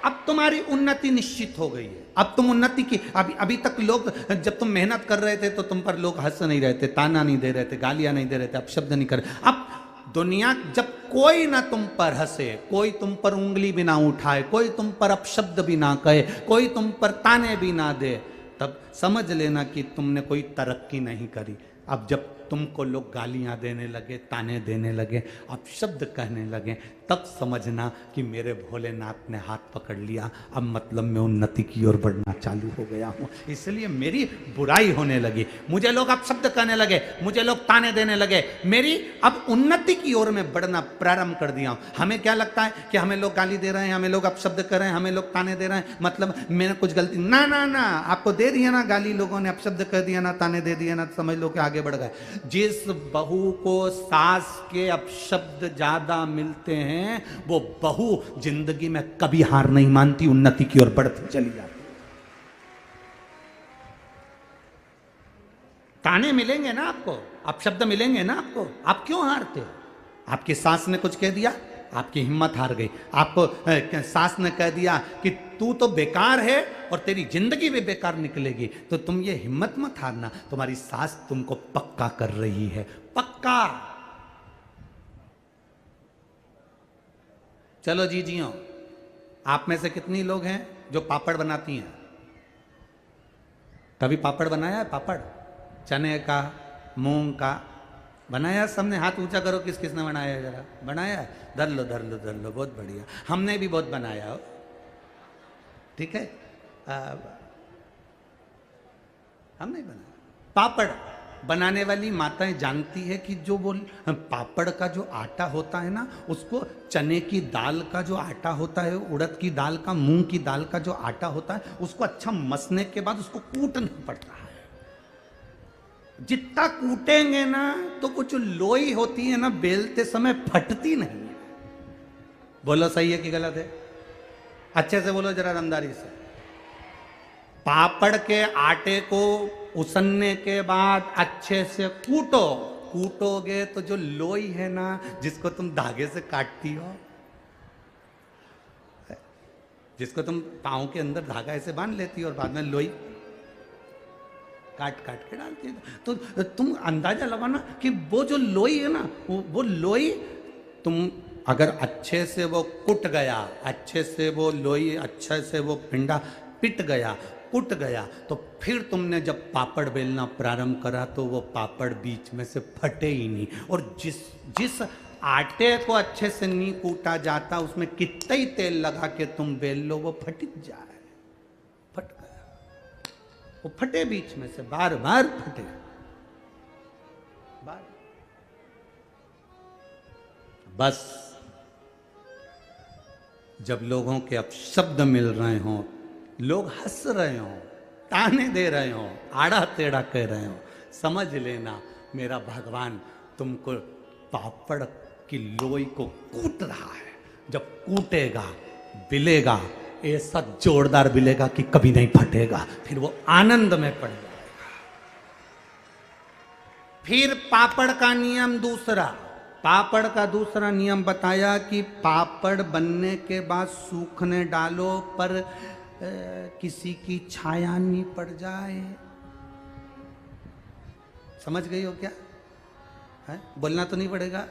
अब तुम्हारी उन्नति निश्चित हो गई है। अब तुम उन्नति की, अभी तक लोग, जब तुम मेहनत कर रहे थे तो तुम पर लोग हंस नहीं रहे थे, ताना नहीं दे रहे थे, गालियां नहीं दे रहे थे, अपशब्द नहीं कर रहे। अब दुनिया, जब कोई ना तुम पर हंसे, कोई तुम पर उंगली भी ना उठाए, कोई तुम पर अपशब्द भी ना कहे, कोई तुम पर ताने भी ना दे, तब समझ लेना कि तुमने कोई तरक्की नहीं करी। अब जब तुमको लोग गालियां देने लगे, ताने देने लगे, अपशब्द कहने लगे, तब समझना कि मेरे भोलेनाथ ने हाथ पकड़ लिया, अब मतलब मैं उन्नति की ओर बढ़ना चालू हो गया हूँ। इसलिए मेरी बुराई होने लगी, मुझे लोग अपशब्द कहने लगे, मुझे लोग ताने देने लगे, मेरी अब उन्नति की ओर में बढ़ना प्रारंभ कर दिया हूँ। हमें क्या लगता है कि हमें लोग गाली दे रहे हैं, हमें लोग अपशब्द कर रहे हैं, हमें लोग ताने दे रहे हैं, मतलब मैंने कुछ गलती, ना ना ना, आपको दे दिया ना गाली, लोगों ने अपशब्द कह दिया ना, ताने दे दिया ना, समझ लो कि आगे बढ़ गए। जिस बहू को सास के अपशब्द ज्यादा मिलते हैं वो बहू जिंदगी में कभी हार नहीं मानती, उन्नति की ओर बढ़ती चली जाती। ताने मिलेंगे ना आपको, अपशब्द मिलेंगे ना आपको, आप क्यों हारते हो? आपकी सास ने कुछ कह दिया, आपकी हिम्मत हार गई। आपको सास ने कह दिया कि तू तो बेकार है और तेरी जिंदगी भी बेकार निकलेगी, तो तुम ये हिम्मत मत हारना, तुम्हारी सास तुमको पक्का कर रही है, पक्का। चलो जी जियो, आप में से कितनी लोग हैं जो पापड़ बनाती हैं? कभी पापड़ बनाया है? पापड़ चने का, मूंग का बनाया? सबने हाथ ऊंचा करो, किस किसने बनाया है? जरा बनाया है? धर लो धर लो धर लो, बहुत बढ़िया। हमने भी बहुत बनाया हो, ठीक है। हमने बनाया। पापड़ बनाने वाली माताएं जानती है कि जो वो पापड़ का जो आटा होता है ना, उसको चने की दाल का जो आटा होता है, उड़द की दाल का, मूंग की दाल का जो आटा होता है, उसको अच्छा मसने के बाद उसको कूटना पड़ता है। जितना कूटेंगे ना तो कुछ लोई होती है ना, बेलते समय फटती नहीं है। बोलो सही है कि गलत है? अच्छे से बोलो जरा, रमदारी से। पापड़ के आटे को उसनने के बाद अच्छे से कूटो, कूटोगे तो जो लोई है ना, जिसको तुम धागे से काटती हो, जिसको तुम पाँव के अंदर धागा ऐसे बांध लेती हो और बाद में लोई काट काट के डालती है, तो तुम अंदाजा लगाना कि वो जो लोई है ना, वो लोई तुम अगर अच्छे से वो कुट गया, अच्छे से वो लोई, अच्छे से वो पिंडा पिट गया, कुट गया, तो फिर तुमने जब पापड़ बेलना प्रारंभ करा तो वो पापड़ बीच में से फटे ही नहीं। और जिस आटे को अच्छे से नहीं कूटा जाता, उसमें कितना ही तेल लगा के तुम बेल लो, वो फट जाए, फट गया, वो फटे बीच में से, बार बार फटे, बार। बस जब लोगों के अपशब्द मिल रहे हों, लोग हंस रहे हों, ताने दे रहे हों, आड़ा टेढ़ा कह रहे हों, समझ लेना मेरा भगवान तुमको पापड़ की लोई को कूट रहा है। जब कूटेगा, बिलेगा, ऐसा जोरदार बिलेगा कि कभी नहीं फटेगा, फिर वो आनंद में पड़ जाएगा। फिर पापड़ का नियम दूसरा, पापड़ का दूसरा नियम बताया कि पापड़ बनने के बाद सूखने डालो पर किसी की छाया नहीं पड़ जाए। समझ गई हो क्या है? बोलना तो नहीं पड़ेगा।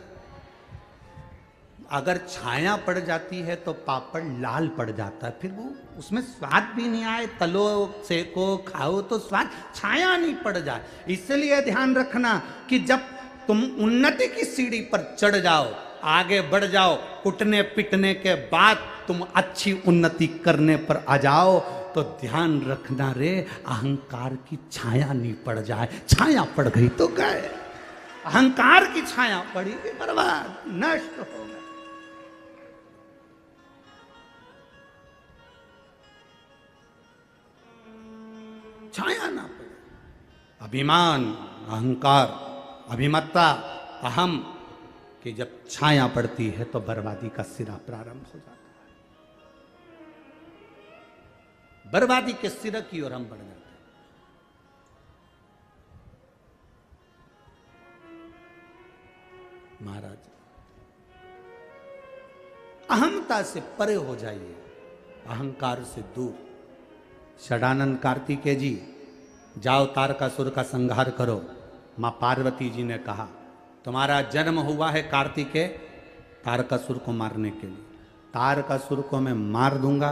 अगर छाया पड़ जाती है तो पापड़ लाल पड़ जाता है, फिर वो उसमें स्वाद भी नहीं आए, तलो सेको खाओ तो स्वाद, छाया नहीं पड़ जाए। इसलिए ध्यान रखना कि जब तुम उन्नति की सीढ़ी पर चढ़ जाओ, आगे बढ़ जाओ, कुटने पिटने के बाद तुम अच्छी उन्नति करने पर आ जाओ, तो ध्यान रखना रे अहंकार की छाया नहीं पड़ जाए। छाया पड़ गई तो गए, अहंकार की छाया पड़ी कि बर्बाद, नष्ट हो गए। छाया ना पड़े, अभिमान, अहंकार, अभिमत्ता, अहम कि जब छाया पड़ती है तो बर्बादी का सिरा प्रारंभ हो जाता है। बर्बादी के सिरे की ओर हम बढ़ जाते हैं। महाराज, अहमता से परे हो जाइए, अहंकार से दूर। षडानंद कार्तिकेय जी, जाओ तारकासुर का संहार करो। मां पार्वती जी ने कहा तुम्हारा जन्म हुआ है कार्तिकेय तारकासुर को मारने के लिए। तारकासुर को मैं मार दूंगा,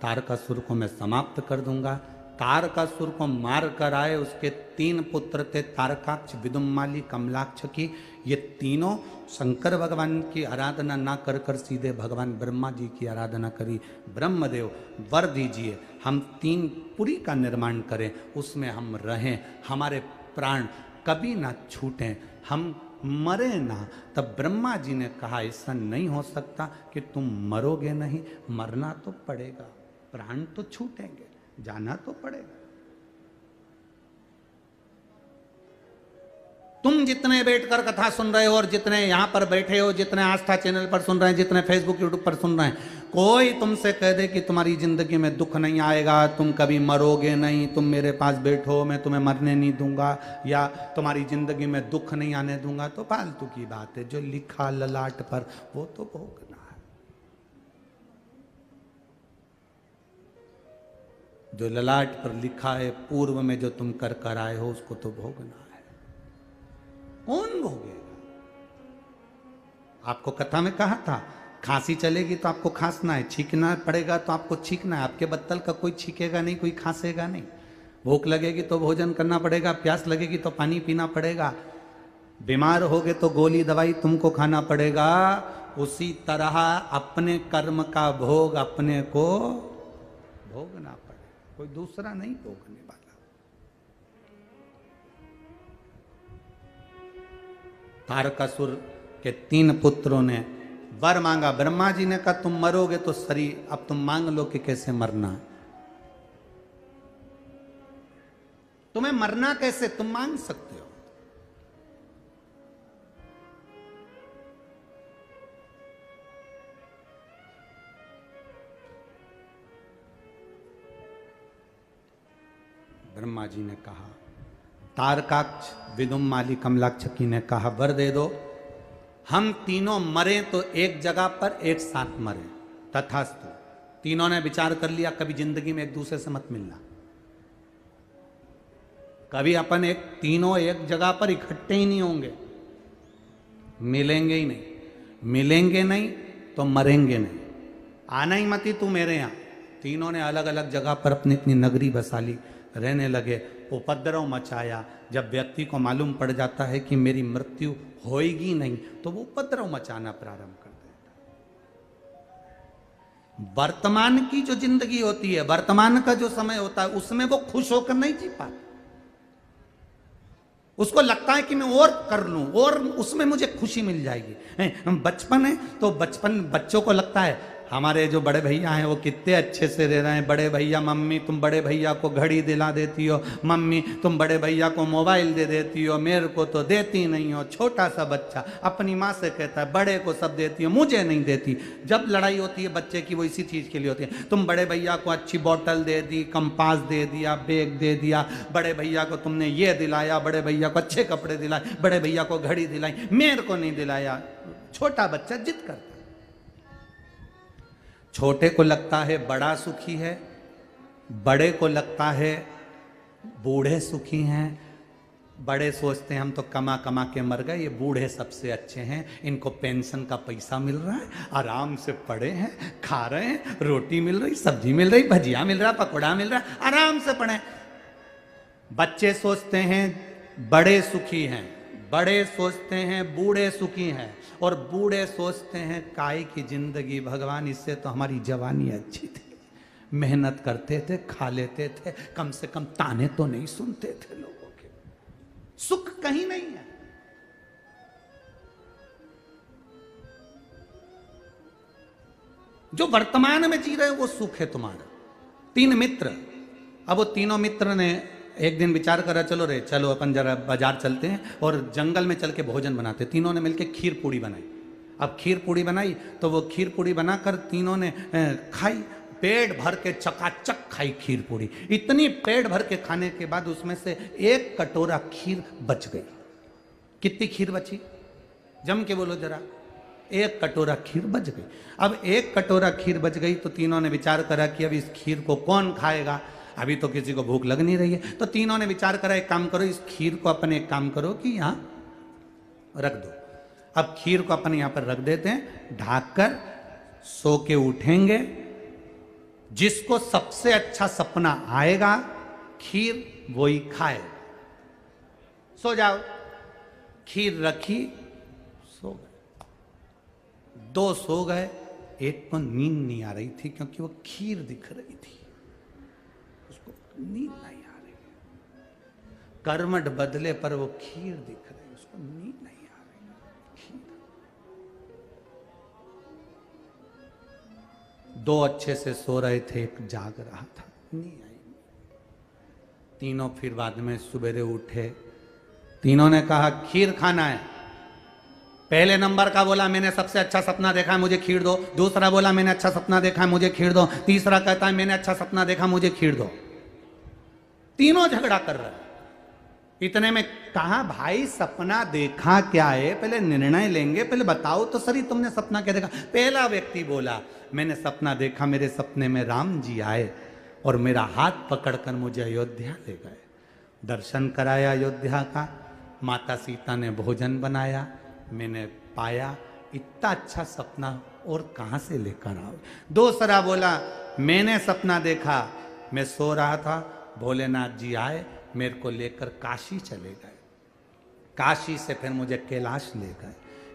तारकासुर को मैं समाप्त कर दूंगा। तारकासुर को मार कर आए, उसके 3 पुत्र थे, तारकाक्ष, विदुम्माली, कमलाक्ष की। ये तीनों शंकर भगवान की आराधना ना कर कर सीधे भगवान ब्रह्मा जी की आराधना करी। ब्रह्मदेव वर दीजिए हम 3 पुरी का निर्माण करें, उसमें हम रहें, हमारे प्राण कभी ना छूटें, हम मरे ना। तब ब्रह्मा जी ने कहा ऐसा नहीं हो सकता कि तुम मरोगे नहीं, मरना तो पड़ेगा, प्राण तो छूटेंगे, जाना तो पड़ेगा। तुम जितने बैठकर कथा सुन रहे हो और जितने यहां पर बैठे हो, जितने आस्था चैनल पर सुन रहे हैं, जितने फेसबुक यूट्यूब पर सुन रहे हैं, कोई तुमसे कह दे कि तुम्हारी जिंदगी में दुख नहीं आएगा, तुम कभी मरोगे नहीं, तुम मेरे पास बैठो मैं तुम्हें मरने नहीं दूंगा, या तुम्हारी जिंदगी में दुख नहीं आने दूंगा, तो फालतू की बात है। जो लिखा ललाट पर वो तो भोगना है, जो ललाट पर लिखा है पूर्व में जो तुम कर कर आए हो उसको तो भोगना है। कौन भोगेगा? आपको कथा में कहा था खांसी चलेगी तो आपको खांसना है, छींकना पड़ेगा तो आपको छींकना है। आपके बत्तल का कोई छींकेगा नहीं, कोई खांसेगा नहीं। भूख लगेगी तो भोजन करना पड़ेगा, प्यास लगेगी तो पानी पीना पड़ेगा, बीमार होगे तो गोली दवाई तुमको खाना पड़ेगा। उसी तरह अपने कर्म का भोग अपने को भोगना पड़ेगा, कोई दूसरा नहीं भोगने वाला। तारकासुर के 3 पुत्रों ने वर मांगा, ब्रह्मा जी ने कहा तुम मरोगे तो शरीर, अब तुम मांग लो कि कैसे मरना है। तुम्हें मरना कैसे तुम मांग सकते हो। ब्रह्मा जी ने कहा, तारकाक्ष, विदुम्माली, कमलाक्षकी ने कहा वर दे दो, हम तीनों मरे तो एक जगह पर एक साथ मरे। तथास्तु। तीनों ने विचार कर लिया कभी जिंदगी में एक दूसरे से मत मिलना, कभी अपन तीनों एक जगह पर इकट्ठे ही नहीं होंगे, मिलेंगे ही नहीं, मिलेंगे नहीं तो मरेंगे नहीं। आना ही मत ही तू मेरे यहाँ। तीनों ने अलग अलग जगह पर अपनी अपनी नगरी बसा ली, रहने लगे, उपद्रव मचाया। जब व्यक्ति को मालूम पड़ जाता है कि मेरी मृत्यु होएगी नहीं तो वो उपद्रव मचाना प्रारंभ कर देता है। वर्तमान की जो जिंदगी होती है, वर्तमान का जो समय होता है, उसमें वो खुश होकर नहीं जी पाता। उसको लगता है कि मैं और कर लूं और उसमें मुझे खुशी मिल जाएगी। बचपन है तो बचपन बच्चों को लगता है हमारे जो बड़े भैया हैं वो कितने अच्छे से रह रहे हैं। बड़े भैया, मम्मी तुम बड़े भैया को घड़ी दिला देती हो, मम्मी तुम बड़े भैया को मोबाइल दे देती हो, मेरे को तो देती नहीं हो। छोटा सा बच्चा अपनी माँ से कहता है बड़े को सब देती हो, मुझे नहीं देती। जब लड़ाई होती है बच्चे की वो इसी चीज़ के लिए होती है। तुम बड़े भैया को अच्छी बोतल दे दी, कंपास दे दिया, बैग दे दिया, बड़े भैया को तुमने ये दिलाया, बड़े भैया को अच्छे कपड़े दिलाए, बड़े भैया को घड़ी दिलाई, मेरे को नहीं दिलाया। छोटा बच्चा जिद करता है। छोटे को लगता है बड़ा सुखी है, बड़े को लगता है बूढ़े सुखी हैं। बड़े सोचते हैं हम तो कमा कमा के मर गए, ये बूढ़े सबसे अच्छे हैं, इनको पेंशन का पैसा मिल रहा है, आराम से पड़े हैं, खा रहे हैं, रोटी मिल रही, सब्जी मिल रही, भजिया मिल रहा, पकौड़ा मिल रहा, आराम से पड़े। बच्चे सोचते हैं बड़े सुखी हैं, बड़े सोचते हैं बूढ़े सुखी हैं, और बूढ़े सोचते हैं काय की जिंदगी भगवान, इससे तो हमारी जवानी अच्छी थी, मेहनत करते थे, खा लेते थे, कम से कम ताने तो नहीं सुनते थे लोगों के। सुख कहीं नहीं है। जो वर्तमान में जी रहे हो वो सुख है तुम्हारा। 3 मित्र, अब वो तीनों मित्र ने एक दिन विचार करा, चलो रे चलो अपन जरा बाजार चलते हैं और जंगल में चल के भोजन बनाते। तीनों ने मिलके खीर पूड़ी बनाई। अब खीर पूड़ी बनाई तो वो खीर पूड़ी बनाकर तीनों ने खाई, पेट भर के चकाचक खाई खीर पूड़ी। इतनी पेट भर के खाने के बाद उसमें से 1 कटोरा खीर बच गई। कितनी खीर बची? जम के बोलो जरा। 1 कटोरा खीर बच गई। अब 1 कटोरा खीर बच गई तो तीनों ने विचार करा कि अब इस खीर को कौन खाएगा, अभी तो किसी को भूख लग नहीं रही है। तो तीनों ने विचार करा एक काम करो, इस खीर को अपन एक काम करो कि यहां रख दो। अब खीर को अपन यहां पर रख देते हैं, ढाककर सो के उठेंगे, जिसको सबसे अच्छा सपना आएगा खीर वही खाए। सो जाओ। खीर रखी, सो गए। 2 सो गए, एक को नींद नहीं आ रही थी क्योंकि वो खीर दिख रही थी, उसको नींद नहीं आ रही। कर्मठ बदले पर वो खीर दिख रही, उसको नींद नहीं आ रही। खीर। 2 अच्छे से सो रहे थे, एक जाग रहा था, नींद आई। तीनों फिर बाद में सवेरे उठे, तीनों ने कहा खीर खाना है। पहले नंबर का बोला मैंने सबसे अच्छा सपना देखा है, मुझे खीर दो। दूसरा बोला मैंने अच्छा सपना देखा है, मुझे खीर दो। तीसरा कहता है मैंने अच्छा सपना देखा, मुझे खीर दो। तीनों झगड़ा कर रहे हैं। इतने में कहा भाई सपना देखा क्या है, पहले निर्णय लेंगे, पहले बताओ तो सही तुमने सपना क्या देखा। पहला व्यक्ति बोला मैंने सपना देखा, मेरे सपने में राम जी आए और मेरा हाथ पकड़कर मुझे अयोध्या ले गए, दर्शन कराया अयोध्या का, माता सीता ने भोजन बनाया, मैंने पाया इतना अच्छा सपना और कहाँ से लेकर आओ। दूसरा बोला मैंने सपना देखा, मैं सो रहा था, भोलेनाथ जी आए, मेरे को लेकर काशी चले गए, काशी से फिर मुझे कैलाश ले गए,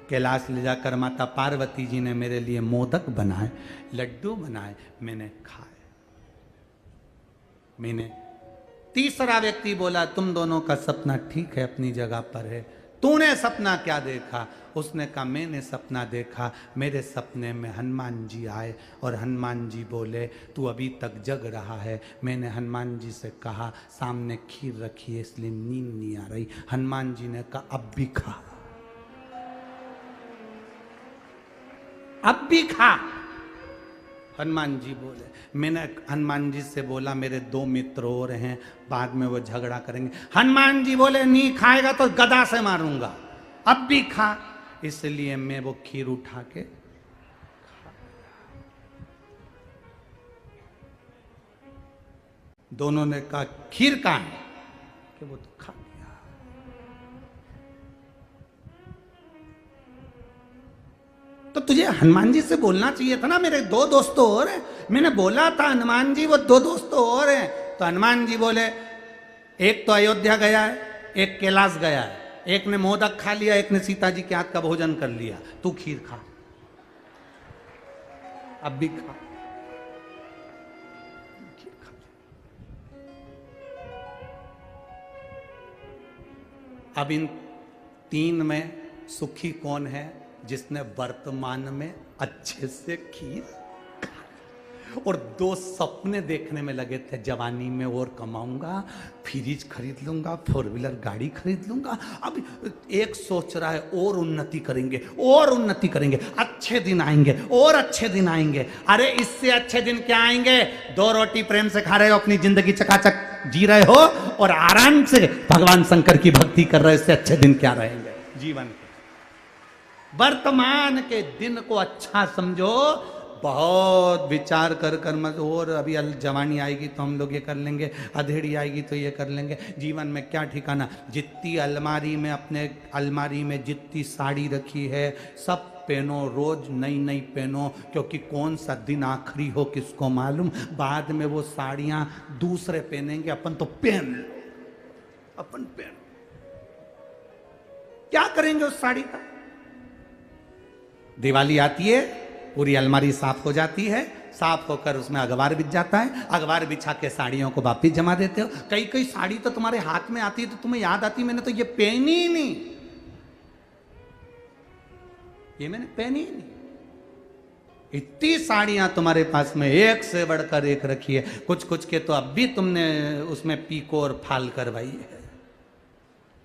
कैलाश ले जाकर माता पार्वती जी ने मेरे लिए मोदक बनाए, लड्डू बनाए, मैंने खाए। मैंने तीसरा व्यक्ति बोला तुम दोनों का सपना ठीक है, अपनी जगह पर है, तूने सपना क्या देखा? उसने कहा मैंने सपना देखा, मेरे सपने में हनुमान जी आए और हनुमान जी बोले तू अभी तक जग रहा है। मैंने हनुमान जी से कहा सामने खीर रखी है इसलिए नींद नहीं आ रही। हनुमान जी ने कहा अब भी खा, अब भी खा। हनुमान जी बोले, मैंने हनुमान जी से बोला मेरे 2 मित्र और हैं, बाद में वो झगड़ा करेंगे। हनुमान जी बोले नहीं खाएगा तो गदा से मारूंगा, अब भी खा। इसलिए मैं वो खीर उठा के खा। दोनों ने कहा खीर कहां है, कि वो तो खा लिया। तो तुझे हनुमान जी से बोलना चाहिए था ना, मेरे 2 दोस्तों और हैं। मैंने बोला था हनुमान जी वो 2 दोस्तों और हैं। तो हनुमान जी बोले एक तो अयोध्या गया है, एक कैलाश गया है, एक ने मोदक खा लिया, एक ने सीता जी के हाथ का भोजन कर लिया, तू खीर खा, अब भी खा, खीर खा। अब इन 3 में सुखी कौन है? जिसने वर्तमान में अच्छे से खीर और 2 सपने देखने में लगे थे, जवानी में और कमाऊंगा, फ्रिज खरीद लूंगा, 4 व्हीलर गाड़ी खरीद लूंगा। अब एक सोच रहा है और उन्नति करेंगे, और उन्नति करेंगे, अच्छे दिन आएंगे और अच्छे दिन आएंगे। अरे इससे अच्छे दिन क्या आएंगे? 2 रोटी प्रेम से खा रहे हो, अपनी जिंदगी चकाचक जी रहे हो और आराम से भगवान शंकर की भक्ति कर रहे हो, इससे अच्छे दिन क्या रहेंगे जीवन के? वर्तमान के दिन को अच्छा समझो, बहुत विचार कर कर मत। और अभी जवानी आएगी तो हम लोग ये कर लेंगे, अधेड़ी आएगी तो ये कर लेंगे। जीवन में क्या ठिकाना? जितनी अलमारी में, अपने अलमारी में जितनी साड़ी रखी है सब पहनो, रोज नई नई पहनो, क्योंकि कौन सा दिन आखिरी हो किसको मालूम। बाद में वो साड़ियां दूसरे पहनेंगे, अपन तो पहन लो, अपन पहन। क्या करेंगे उस साड़ी का? दिवाली आती है, पूरी अलमारी साफ हो जाती है, साफ होकर उसमें अखबार बिछ जाता है, अखबार बिछा के साड़ियों को वापिस जमा देते हो। कई कई साड़ी तो तुम्हारे हाथ में आती है तो तुम्हें याद आती, मैंने तो ये पहनी ही नहीं, ये मैंने पहनी ही नहीं। इतनी साड़ियां तुम्हारे पास में एक से बढ़कर एक रखी है। कुछ कुछ के तो अब भी तुमने उसमें पीको और फाल करवाई है,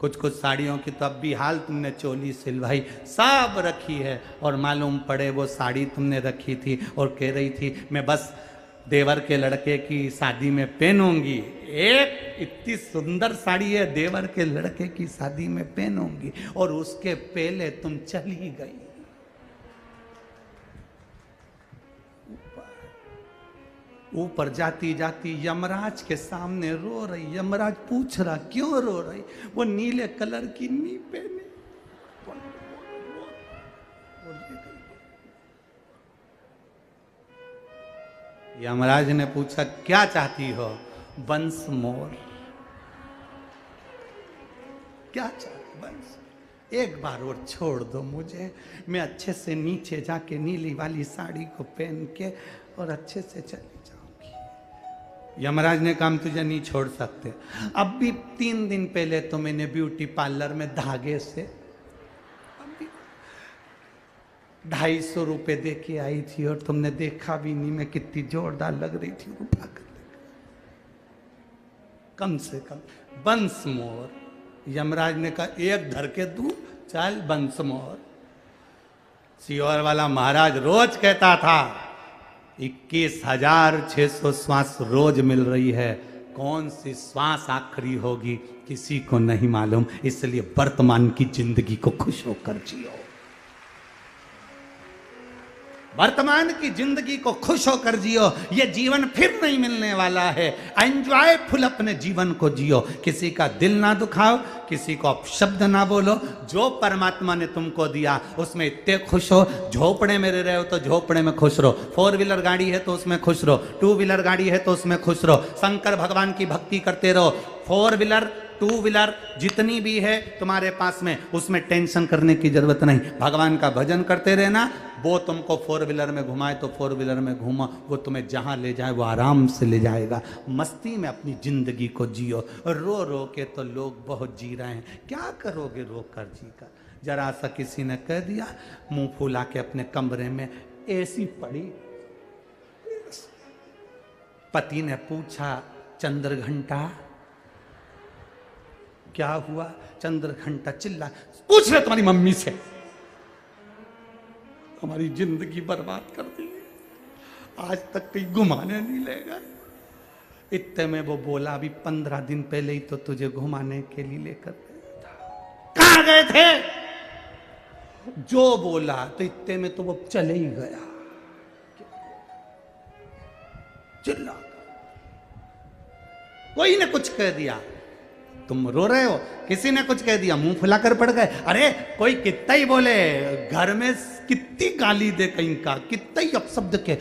कुछ कुछ साड़ियों की तो अब भी हाल तुमने चोली सिलवाई, सब रखी है। और मालूम पड़े वो साड़ी तुमने रखी थी और कह रही थी मैं बस देवर के लड़के की शादी में पहनूंगी। एक इतनी सुंदर साड़ी है, देवर के लड़के की शादी में पहनूंगी, और उसके पहले तुम चली गई। ऊपर जाती जाती यमराज के सामने रो रही। यमराज पूछ रहा क्यों रो रही? वो नीले कलर की नी पहने। यमराज ने पूछा क्या चाहती हो? Once more. क्या चाहती? वंस, एक बार और छोड़ दो मुझे, मैं अच्छे से नीचे जाके नीली वाली साड़ी को पहन के और अच्छे से चली जाऊंगी। यमराज ने कहा तुझे नहीं छोड़ सकते। अब भी 3 दिन पहले तो मैंने ब्यूटी पार्लर में धागे से 250 रुपए दे के आई थी और तुमने देखा भी नहीं मैं कितनी जोरदार लग रही थी। उठा कर कम से कम वंस मोर। यमराज ने कहा एक धर के दूं, चल वंस मोर। सीहोर वाला महाराज रोज कहता था 21,600 श्वास रोज मिल रही है, कौन सी श्वास आखिरी होगी किसी को नहीं मालूम। इसलिए वर्तमान की जिंदगी को खुश होकर जियो, वर्तमान की जिंदगी को खुश होकर जियो। ये जीवन फिर नहीं मिलने वाला है। एंजॉयफुल अपने जीवन को जियो, किसी का दिल ना दुखाओ, किसी को अपशब्द ना बोलो। जो परमात्मा ने तुमको दिया उसमें इतने खुश हो। झोपड़े में रह रहे हो तो झोपड़े में खुश रहो, 4 व्हीलर गाड़ी है तो उसमें खुश रहो, 2 व्हीलर गाड़ी है तो उसमें खुश रहो। शंकर भगवान की भक्ति करते रहो। 4 व्हीलर 2 व्हीलर जितनी भी है तुम्हारे पास में, उसमें टेंशन करने की जरूरत नहीं। भगवान का भजन करते रहना। वो तुमको 4 व्हीलर में घुमाए तो 4 व्हीलर में घुमा, वो तुम्हें जहां ले जाए वो आराम से ले जाएगा। मस्ती में अपनी जिंदगी को जियो। रो रो के तो लोग बहुत जी रहे हैं, क्या करोगे रो कर जी कर? जरा सा किसी ने कह दिया, मुंह फुला के अपने कमरे में एसी पड़ी। पति ने पूछा चंद्र घंटा क्या हुआ? चंद्र घंटा चिल्ला, पूछ रहे तुम्हारी मम्मी से, हमारी जिंदगी बर्बाद कर दी, आज तक कहीं घुमाने नहीं ले गए। इतने में वो बोला अभी 15 दिन पहले ही तो तुझे घुमाने के लिए लेकर गया था। कहां गए थे? जो बोला तो इतने में तो वो चले ही गया। चिल्ला, कोई ने कुछ कह दिया तुम रो रहे हो, किसी ने कुछ कह दिया मुंह फुलाकर पड़ गए। अरे कोई कितना ही बोले, घर में कितनी गाली दे कहीं का, कितना ही अपशब्द के,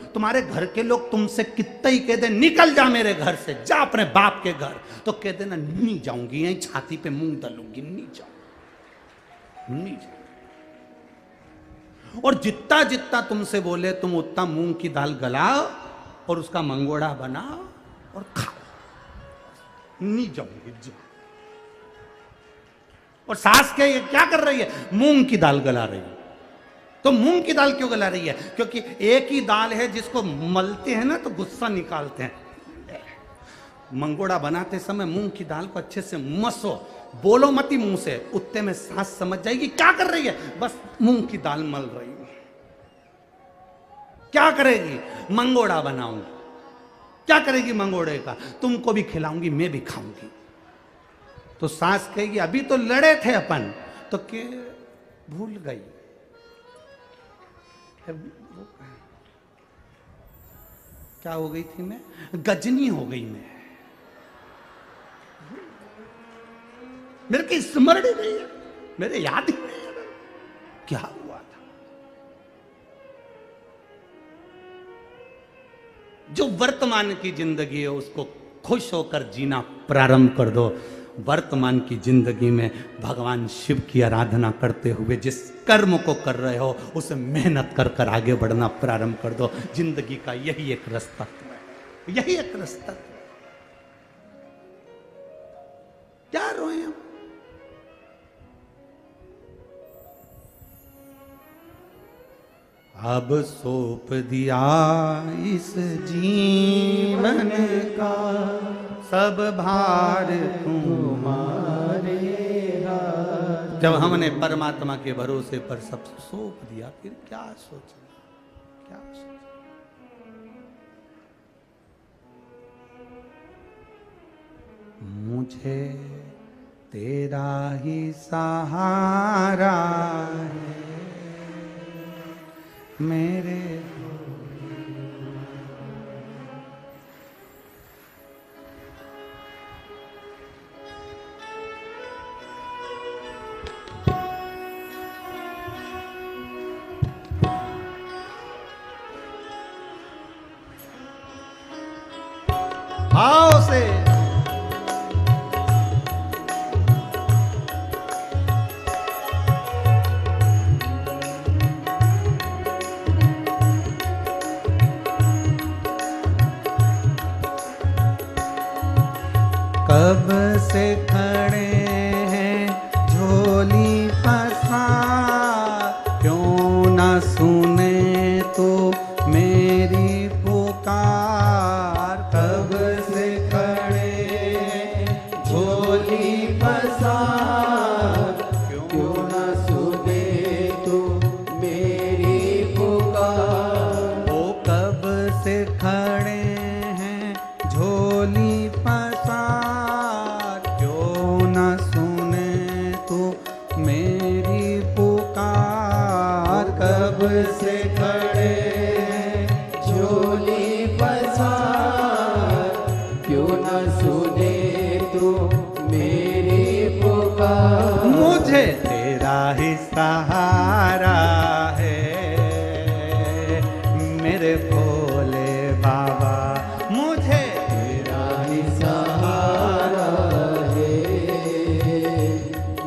तुम्हारे घर के लोग तुमसे कितना ही कह दे निकल जा मेरे घर से, जा अपने बाप के घर, तो कह देना नहीं जाऊंगी, यहीं छाती पे मुंह दलूंगी, नहीं जाऊंगी, नहीं जाऊंगी। और जितना जितना तुमसे बोले तुम उतना मूंग की दाल गलाओ और उसका मंगोड़ा बनाओ और खाओ, नहीं जाऊंगी जा। और सास के ये क्या कर रही है? मूंग की दाल गला रही है। तो मूंग की दाल क्यों गला रही है? क्योंकि एक ही दाल है जिसको मलते हैं ना तो गुस्सा निकालते हैं। मंगोड़ा बनाते समय मूंग की दाल को अच्छे से मसो, बोलो मती मुंह से, उत्ते में सास समझ जाएगी क्या कर रही है, बस मूंग की दाल मल रही है। क्या करेगी? मंगोड़ा बनाऊंगी। क्या करेगी मंगोड़े का? तुमको भी खिलाऊंगी, मैं भी खाऊंगी। तो सास कहेगी अभी तो लड़े थे अपन, तो के भूल गई। क्या हो गई थी मैं? गजनी हो गई मैं, मेरे को स्मरण ही नहीं है, मेरे याद ही नहीं है क्या हुआ था। जो वर्तमान की जिंदगी है उसको खुश होकर जीना प्रारंभ कर दो। वर्तमान की जिंदगी में भगवान शिव की आराधना करते हुए जिस कर्म को कर रहे हो उसे मेहनत कर कर आगे बढ़ना प्रारंभ कर दो। जिंदगी का यही एक रास्ता है, यही एक रास्ता है। क्या रोए हम? अब सौंप दिया इस जीवन का सब भार तुम्हारे हाथ। जब हमने परमात्मा के भरोसे पर सब सौंप दिया फिर क्या सोचना, क्या सोचना। मुझे तेरा ही सहारा है मेरे आओ से कब से खड़े हैं झोली पसार, क्यों ना सुने तो मेरी पुकार। कब से खड़े हैं झोली पसार, क्यों ना सुने तो मेरी पुकार। ओ कब से खड़े हैं झोली पसार, क्यों ना सुने तो मेरी पुकार। कब से खड़े झोली पसार, क्यों न सुने तो मेरी पुकार। मुझे तेरा ही सहारा है मेरे भोले बाबा। मुझे तेरा ही सहारा है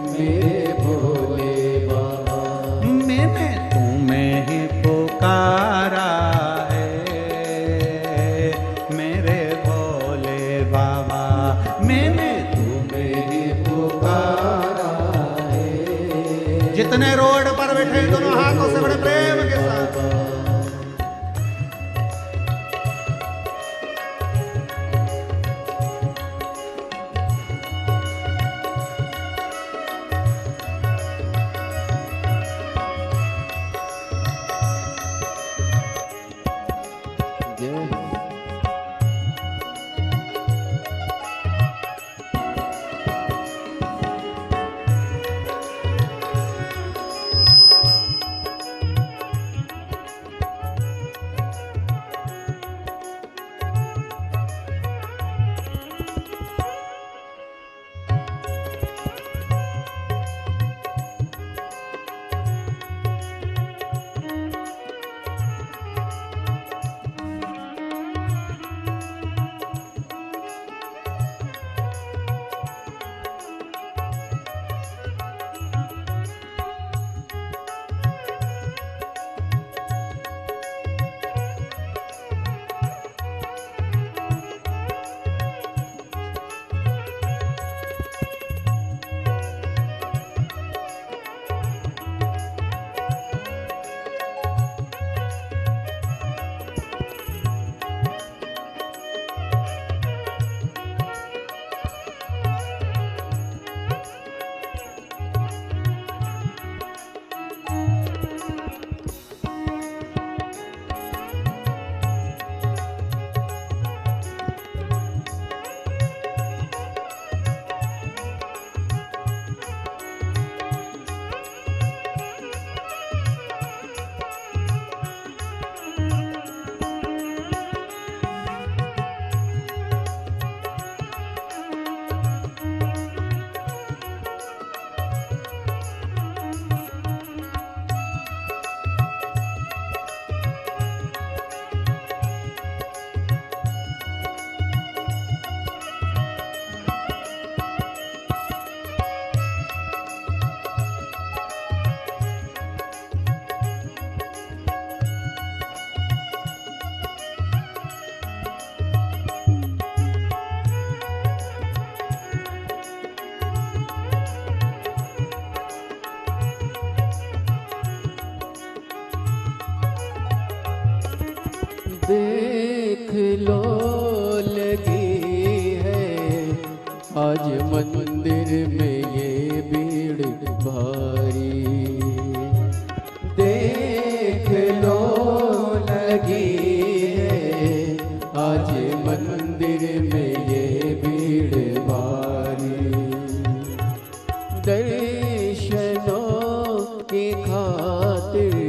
मेरे भोले बाबा। मैंने तुम्हें ही पुकारा है मेरे भोले बाबा। मैंने तुम्हें ही पुकारा है। जितने रोड पर बैठे दोनों हाथों से बड़े प्रेम के साथ देख लो लगी है आज मंदिर में ये भीड़ भारी। देख लो लगी है आज मंदिर में ये भीड़ भारी। दर्शनों की खातिर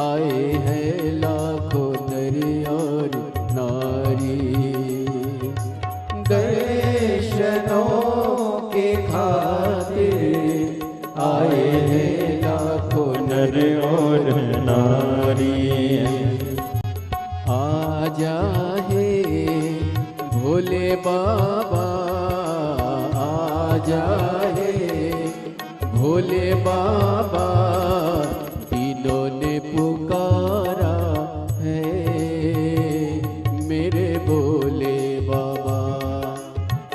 आए हैं लाखों नर और नारी। दर्शनों के खातिर आए हैं लाखों नर और नारी। आजा है भोले बाबा, आजा है भोले बाबा, तीनों ने पुकारा है मेरे भोले बाबा।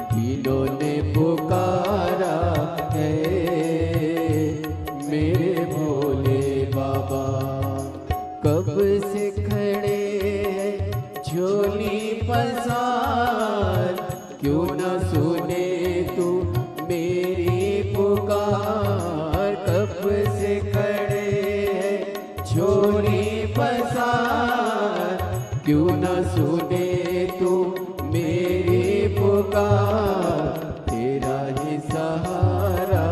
तीनों ने पुकारा है मेरे भोले बाबा। कब से खड़े हैं झोली पसार, क्यों न सुने तू मेरी पुकार। कब से खड़े हैं झोली पसार, क्यों न सुने तू मेरी पुकार। तेरा ही सहारा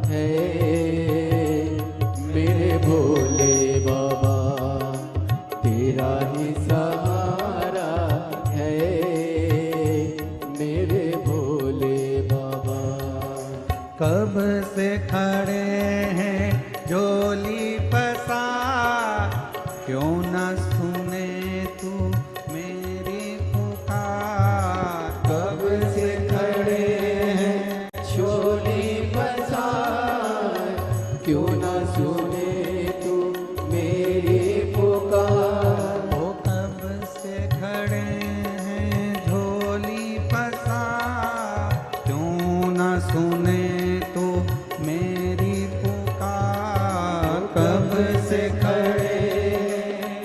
है मेरे भोले बाबा, तेरा ही सहारा है मेरे भोले बाबा। कब से खड़े हैं झोली पसार, क्यों न सुने तू मेरी पुकार। कब से खड़े हैं झोली पसार, क्यों न सुने तू मेरी पुकार। ओ कब से खड़े हैं झोली पसार, क्यों न सुने तू मेरी पुकार। कब से खड़े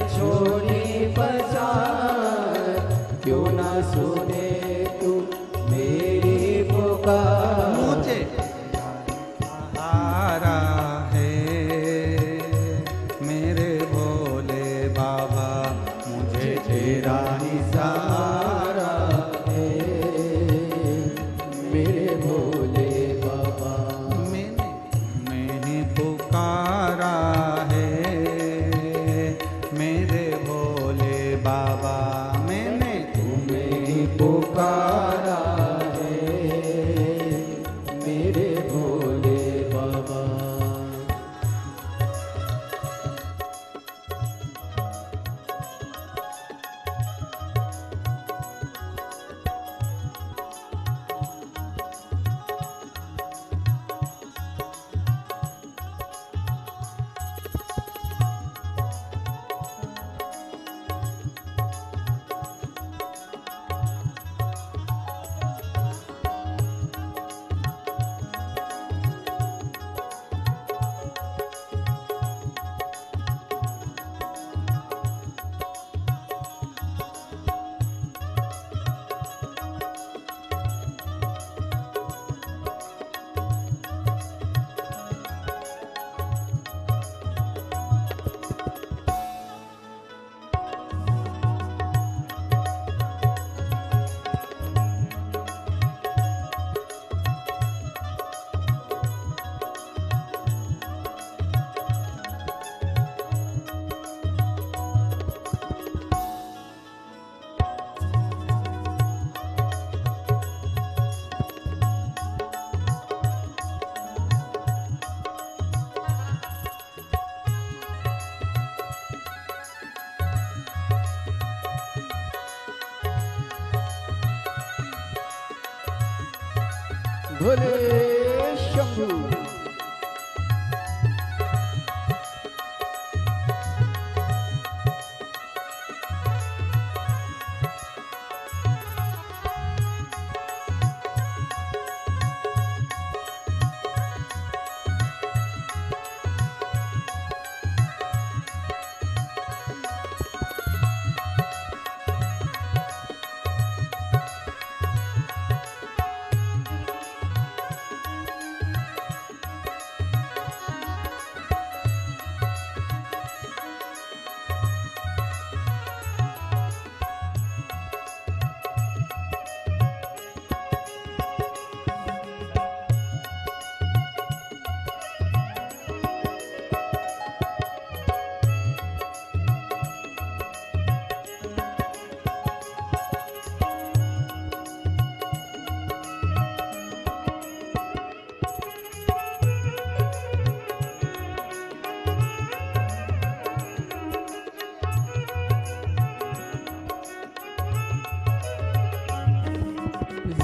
झोली पसार, क्यों न सुने तू मेरी पुकार। मुझे सहारा है मेरे भोले बाबा, मुझे तेरा ही सहारा है मेरे भोले बाबा। मैंने पुकारा है मेरे भोले बाबा। मैंने तुम्हें ही पुकारा है मेरे भोले बाबा। भोले शंभू।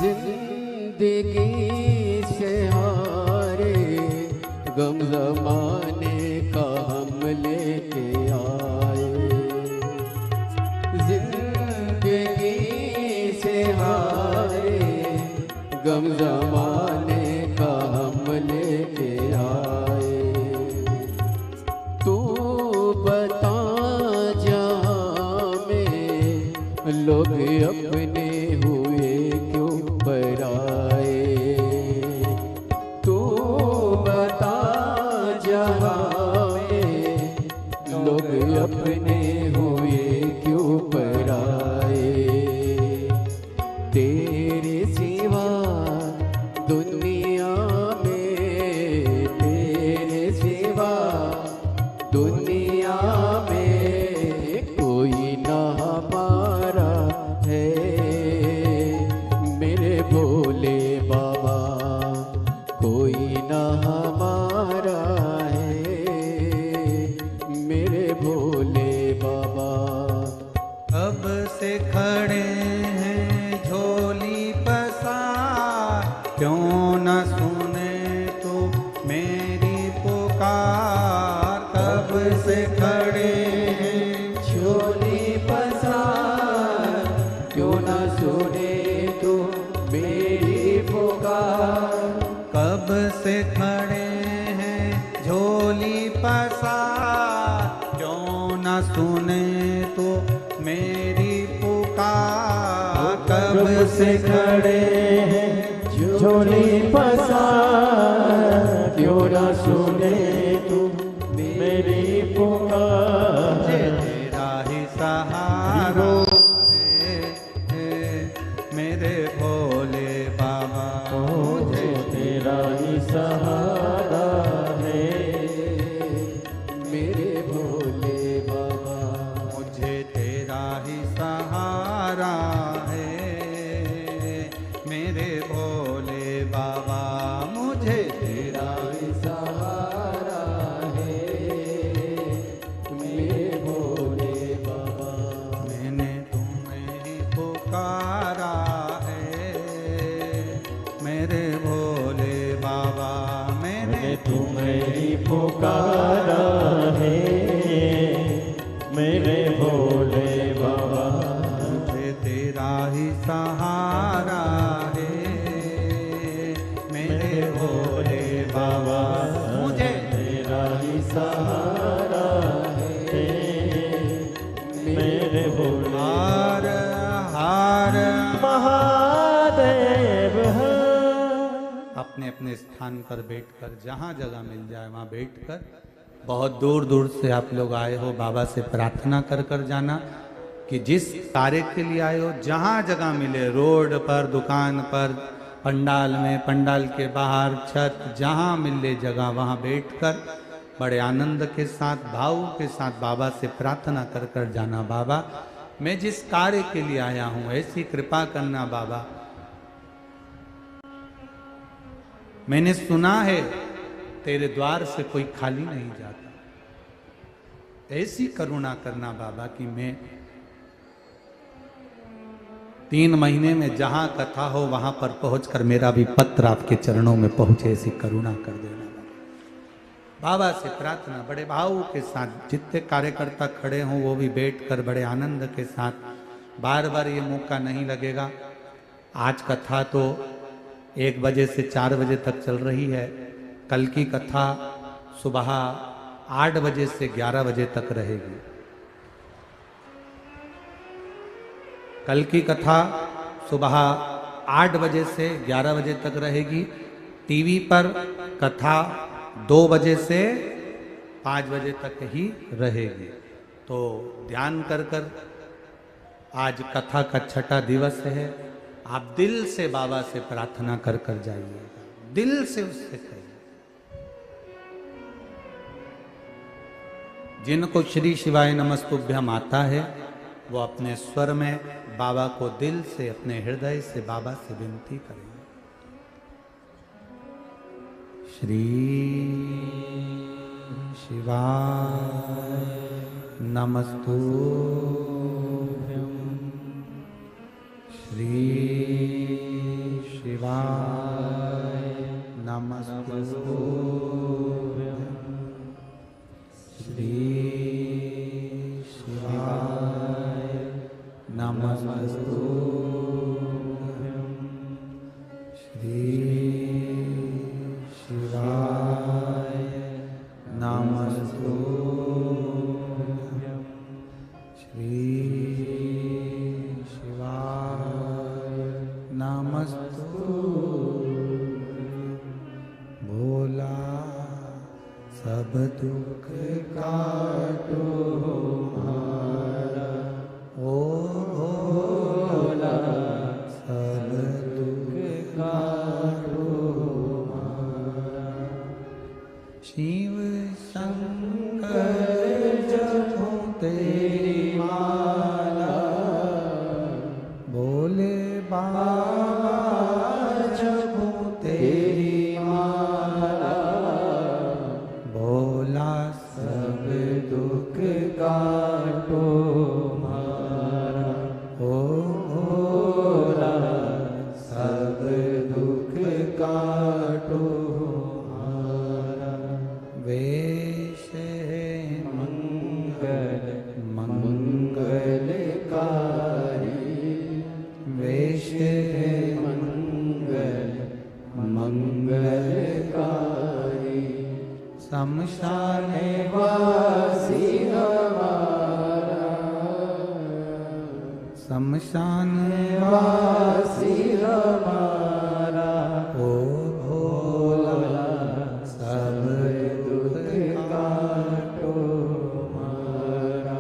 जिंदगी से हारे गम जमाने का हम लेके आए। जिंदगी से हारे गम जमाने का हम लेके आए। तू बता जहाँ में लोग अपने हुए क्यों पराए। तू बता जहाँ में लोग अपने हुए क्यों पराए। तेरे सिवा दुनिया में, तेरे सिवा दुनिया में कोई ना हमारा है। मेरे भोले बाबा कोई ना हमारा है। मेरे भोले बाबा अब से खड़े हैं झोली पसार, क्यों न सुने तो मेरी पुकार। कब से खड़े हैं झोली पसार, क्यों ना सुने तो मेरी पुकार। कब से खड़े हैं झोली पसार, क्यों न सुने तो मेरी पुकार। कब से खड़े हैं झोली पसार, क्यों ना सुने तू मेरी पुकार। तेरा ही सहारा है मेरे भोले बाबा। मुझे तेरा ही सहारा है मेरे भोले बाबा। मुझे तेरा ही सहारा है मेरे भोले बाबा। मुझे तेरा ही सहारा है मेरे भोले बाबा। मैंने तुम्हें ही पुकारा है मेरे भोले बाबा। मैंने तुम्हें ही पुकारा है मेरे भोले बाबा। मुझे तेरा ही सहारा है मेरे भोले बाबा। मुझे तेरा ही सहारा है मेरे भोले। हार हार महादेव है। अपने अपने स्थान पर बैठकर, जहाँ जगह मिल जाए वहाँ बैठकर, बहुत दूर दूर से आप लोग आए हो, बाबा से प्रार्थना कर कर जाना कि जिस कार्य के लिए आए हो, जहाँ जगह मिले, रोड पर, दुकान पर, पंडाल में, पंडाल के बाहर, छत, जहाँ मिले जगह वहाँ बैठकर बड़े आनंद के साथ, भाव के साथ बाबा से प्रार्थना कर कर जाना। बाबा, मैं जिस कार्य के लिए आया हूँ ऐसी कृपा करना बाबा। मैंने सुना है तेरे द्वार से कोई खाली नहीं जाता। ऐसी करुणा करना बाबा कि मैं 3 महीने में जहां कथा हो वहां पर पहुंचकर मेरा भी पत्र आपके चरणों में पहुंचे, ऐसी करुणा कर देना बाबा से प्रार्थना। बड़े भाव के साथ जितने कार्यकर्ता खड़े हों वो भी बैठकर बड़े आनंद के साथ। बार बार ये मौका नहीं लगेगा। आज कथा तो 1 बजे से 4 बजे तक चल रही है। कल की कथा सुबह 8 बजे से 11 बजे तक रहेगी। कल की कथा सुबह 8 बजे से 11 बजे तक रहेगी। टीवी पर कथा 2 बजे से 5 बजे तक ही रहेगी। तो ध्यान कर कर, आज कथा का 6ठा दिवस है। आप दिल से बाबा से प्रार्थना कर कर जाइएगा, दिल से उससे कहिए। जिनको श्री शिवाय नमस्तुभ्यम आता है वो अपने स्वर में बाबा को दिल से, अपने हृदय से बाबा से विनती करेंगे। श्री शिवाय नमस्तुभ्यम, श्री नमस्तुभ्यं श्री शिवाय नमस्तुभ्यं श्री शिवाय नमस्तुभ्यं श्री शिवाय नमस्तुभ्यं भोला सब दुख काटो हमारा ओ भोला सब दुख काटो हमारा शिव शंकर जपो तेरी माला भोले बाबा जपो तेरी माला भोला सब दुख काटो हमारा ओ भोला सब दुख काटो हमारा वेश है मंगल मंगलकारी वेश है मंगल मंगलकारी शमशान वासी हमारा शमशान वासी हमारा ओ भोला सब दुख काटो हमारा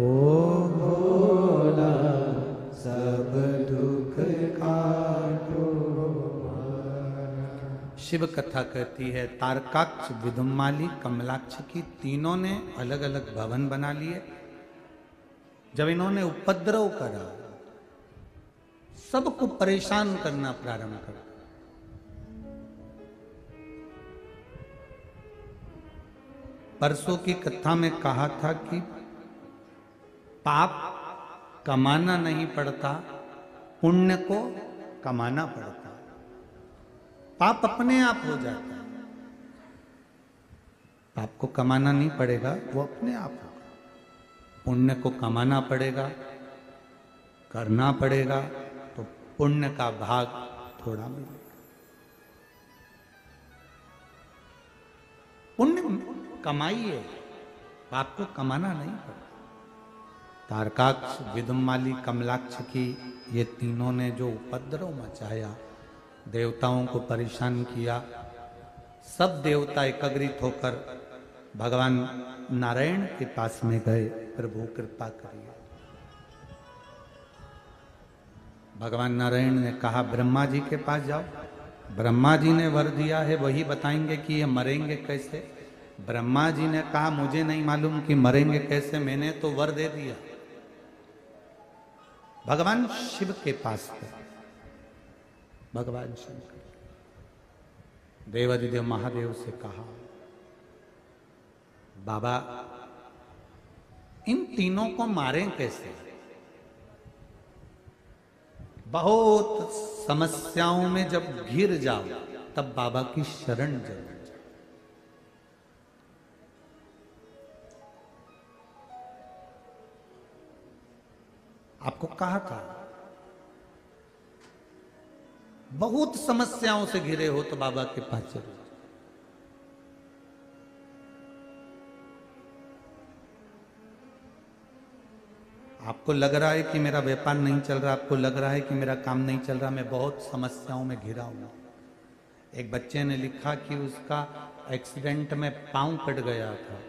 ओ भोला सब दुख काटो हमारा। शिव कथा कहती है तारकाक्ष, विदुम्माली, कमलाक्ष की तीनों ने अलग अलग भवन बना लिए। जब इन्होंने उपद्रव करा, सबको परेशान करना प्रारंभ कर, परसों की कथा में कहा था कि पाप कमाना नहीं पड़ता, पुण्य को कमाना पड़ता। पाप अपने आप हो जाता है, पाप को कमाना नहीं पड़ेगा, वो अपने आप होगा। पुण्य को कमाना पड़ेगा, करना पड़ेगा, तो पुण्य का भाग थोड़ा मिलेगा। पुण्य कमाइए, पाप को कमाना नहीं पड़ता। तारकाक्ष, विदुम्माली, कमलाक्ष की ये तीनों ने जो उपद्रव मचाया, देवताओं को परेशान किया, सब देवता एकत्रित होकर भगवान नारायण के पास में गए, प्रभु कृपा करिए। भगवान नारायण ने कहा ब्रह्मा जी के पास जाओ। ब्रह्मा जी ने वर दिया है, वही बताएंगे कि ये मरेंगे कैसे। ब्रह्मा जी ने कहा मुझे नहीं मालूम कि मरेंगे कैसे, मैंने तो वर दे दिया। भगवान शिव के पास गए। भगवान शंकर देवाधिदेव महादेव से कहा बाबा इन तीनों को मारें कैसे। बहुत समस्याओं में जब घिर जाओ तब बाबा की शरण जरूर जाओ। आपको कहा था बहुत समस्याओं से घिरे हो तो बाबा के पास चलो। आपको लग रहा है कि मेरा व्यापार नहीं चल रहा, आपको लग रहा है कि मेरा काम नहीं चल रहा, मैं बहुत समस्याओं में घिरा हूं। एक बच्चे ने लिखा कि उसका एक्सीडेंट में पांव कट गया था।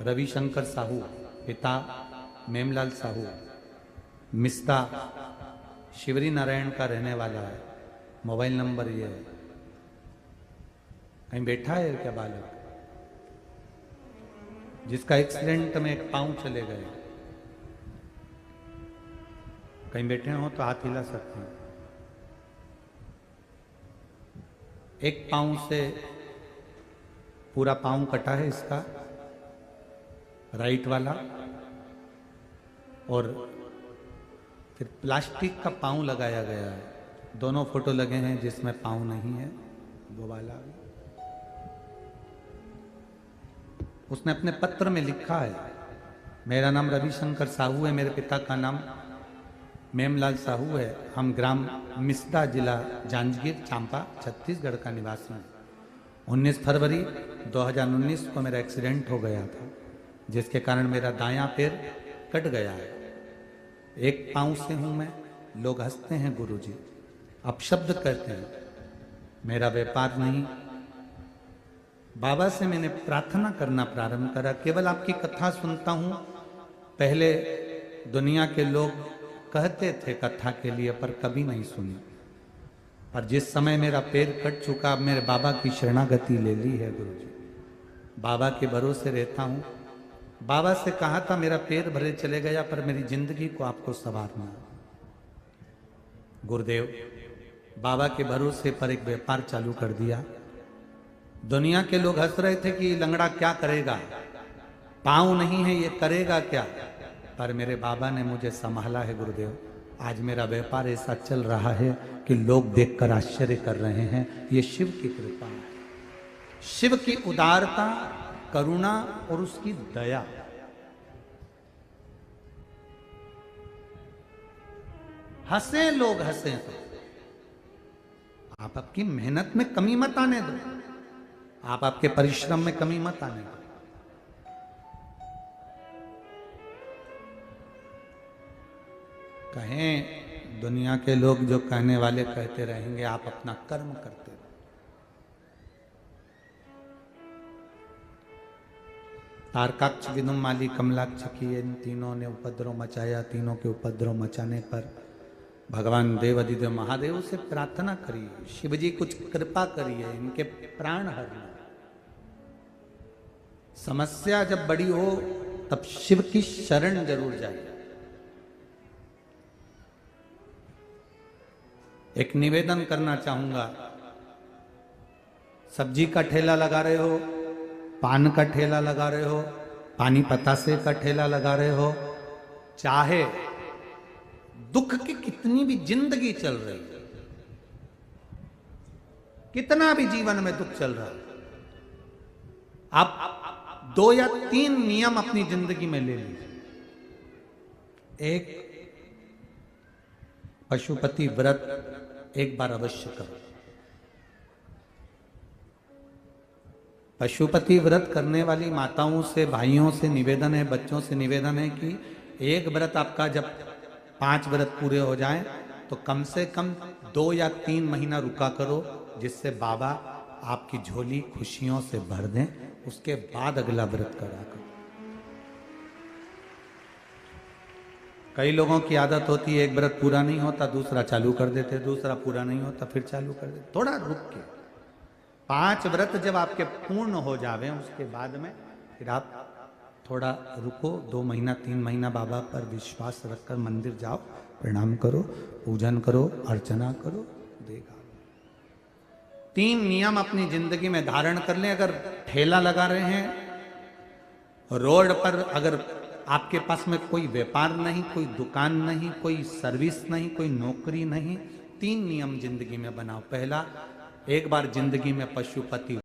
रविशंकर साहू, पिता मेमलाल साहू, मिस्ता शिवरी नारायण का रहने वाला है। मोबाइल नंबर ये है। कहीं बैठा है क्या बालक जिसका एक्सीडेंट में एक पांव चले गए? कहीं बैठे हो तो हाथ हिला सकते हैं। एक पांव से पूरा पांव कटा है इसका, राइट वाला, और फिर प्लास्टिक का पांव लगाया गया है। दोनों फोटो लगे हैं जिसमें पांव नहीं है, वो वाला। उसने अपने पत्र में लिखा है, मेरा नाम रविशंकर साहू है, मेरे पिता का नाम मेमलाल साहू है, हम ग्राम मिस्दा, जिला जांजगीर चांपा, छत्तीसगढ़ का निवासी हूँ। 19 फरवरी 2019 को मेरा एक्सीडेंट हो गया था, जिसके कारण मेरा दायां पैर कट गया है। एक पांव से हूं मैं। लोग हंसते हैं गुरुजी, अपशब्द करते हैं, मेरा व्यापार नहीं। बाबा से मैंने प्रार्थना करना प्रारंभ करा। केवल आपकी कथा सुनता हूं। पहले दुनिया के लोग कहते थे कथा के लिए, पर कभी नहीं सुनी। पर जिस समय मेरा पैर कट चुका, अब मेरे बाबा की शरणागति ले ली है गुरुजी। बाबा के भरोसे रहता हूं। बाबा से कहा था मेरा पैर भले चले गया, पर मेरी जिंदगी को आपको संवारना। गुरुदेव बाबा के भरोसे पर एक व्यापार चालू कर दिया। दुनिया के लोग हंस रहे थे कि लंगड़ा क्या करेगा, पांव नहीं है, ये करेगा क्या। पर मेरे बाबा ने मुझे संभाला है गुरुदेव। आज मेरा व्यापार ऐसा चल रहा है कि लोग देखकर आश्चर्य कर रहे हैं। ये शिव की कृपा है, शिव की उदारता, करुणा और उसकी दया। हंसे लोग, हंसे तो आप आपकी मेहनत में कमी मत आने दो, आप आपके परिश्रम में कमी मत आने दो। कहें दुनिया के लोग जो कहने वाले कहते रहेंगे, आप अपना कर्म करते रहो। तारकाक्ष, विदुम माली, कमलाक्ष की इन तीनों ने उपद्रव मचाया। तीनों के उपद्रव मचाने पर भगवान देव अधिदेव महादेव से प्रार्थना करिए, शिव जी कुछ कृपा करिए, इनके प्राण हरना। समस्या जब बड़ी हो तब शिव की शरण जरूर जाइए। एक निवेदन करना चाहूंगा, सब्जी का ठेला लगा रहे हो, पान का ठेला लगा रहे हो, पानी पतासे का ठेला लगा रहे हो, चाहे दुख की कितनी भी जिंदगी चल रही है, कितना भी जीवन में दुख चल रहा है, आप 2 या 3 नियम अपनी जिंदगी में ले लीजिए। एक, पशुपति व्रत एक बार अवश्य करो। पशुपति व्रत करने वाली माताओं से, भाइयों से निवेदन है, बच्चों से निवेदन है कि एक व्रत आपका जब 5 व्रत पूरे हो जाएं तो कम से कम 2 या 3 महीना रुका करो, जिससे बाबा आपकी झोली खुशियों से भर दें। उसके बाद अगला व्रत करा करो। कई लोगों की आदत होती है, एक व्रत पूरा नहीं होता दूसरा चालू कर देते, दूसरा पूरा नहीं होता फिर चालू कर देते। थोड़ा रुक के 5 व्रत जब आपके पूर्ण हो जावे, उसके बाद में फिर आप थोड़ा रुको, 2 महीना 3 महीना बाबा पर विश्वास रखकर मंदिर जाओ, प्रणाम करो, पूजन करो, अर्चना करो, देगा। 3 नियम अपनी जिंदगी में धारण कर लें। अगर ठेला लगा रहे हैं, रोड पर अगर आपके पास में कोई व्यापार नहीं, कोई दुकान नहीं, कोई सर्विस नहीं, कोई नौकरी नहीं, 3 नियम जिंदगी में बनाओ। पहला, एक बार जिंदगी में पशुपति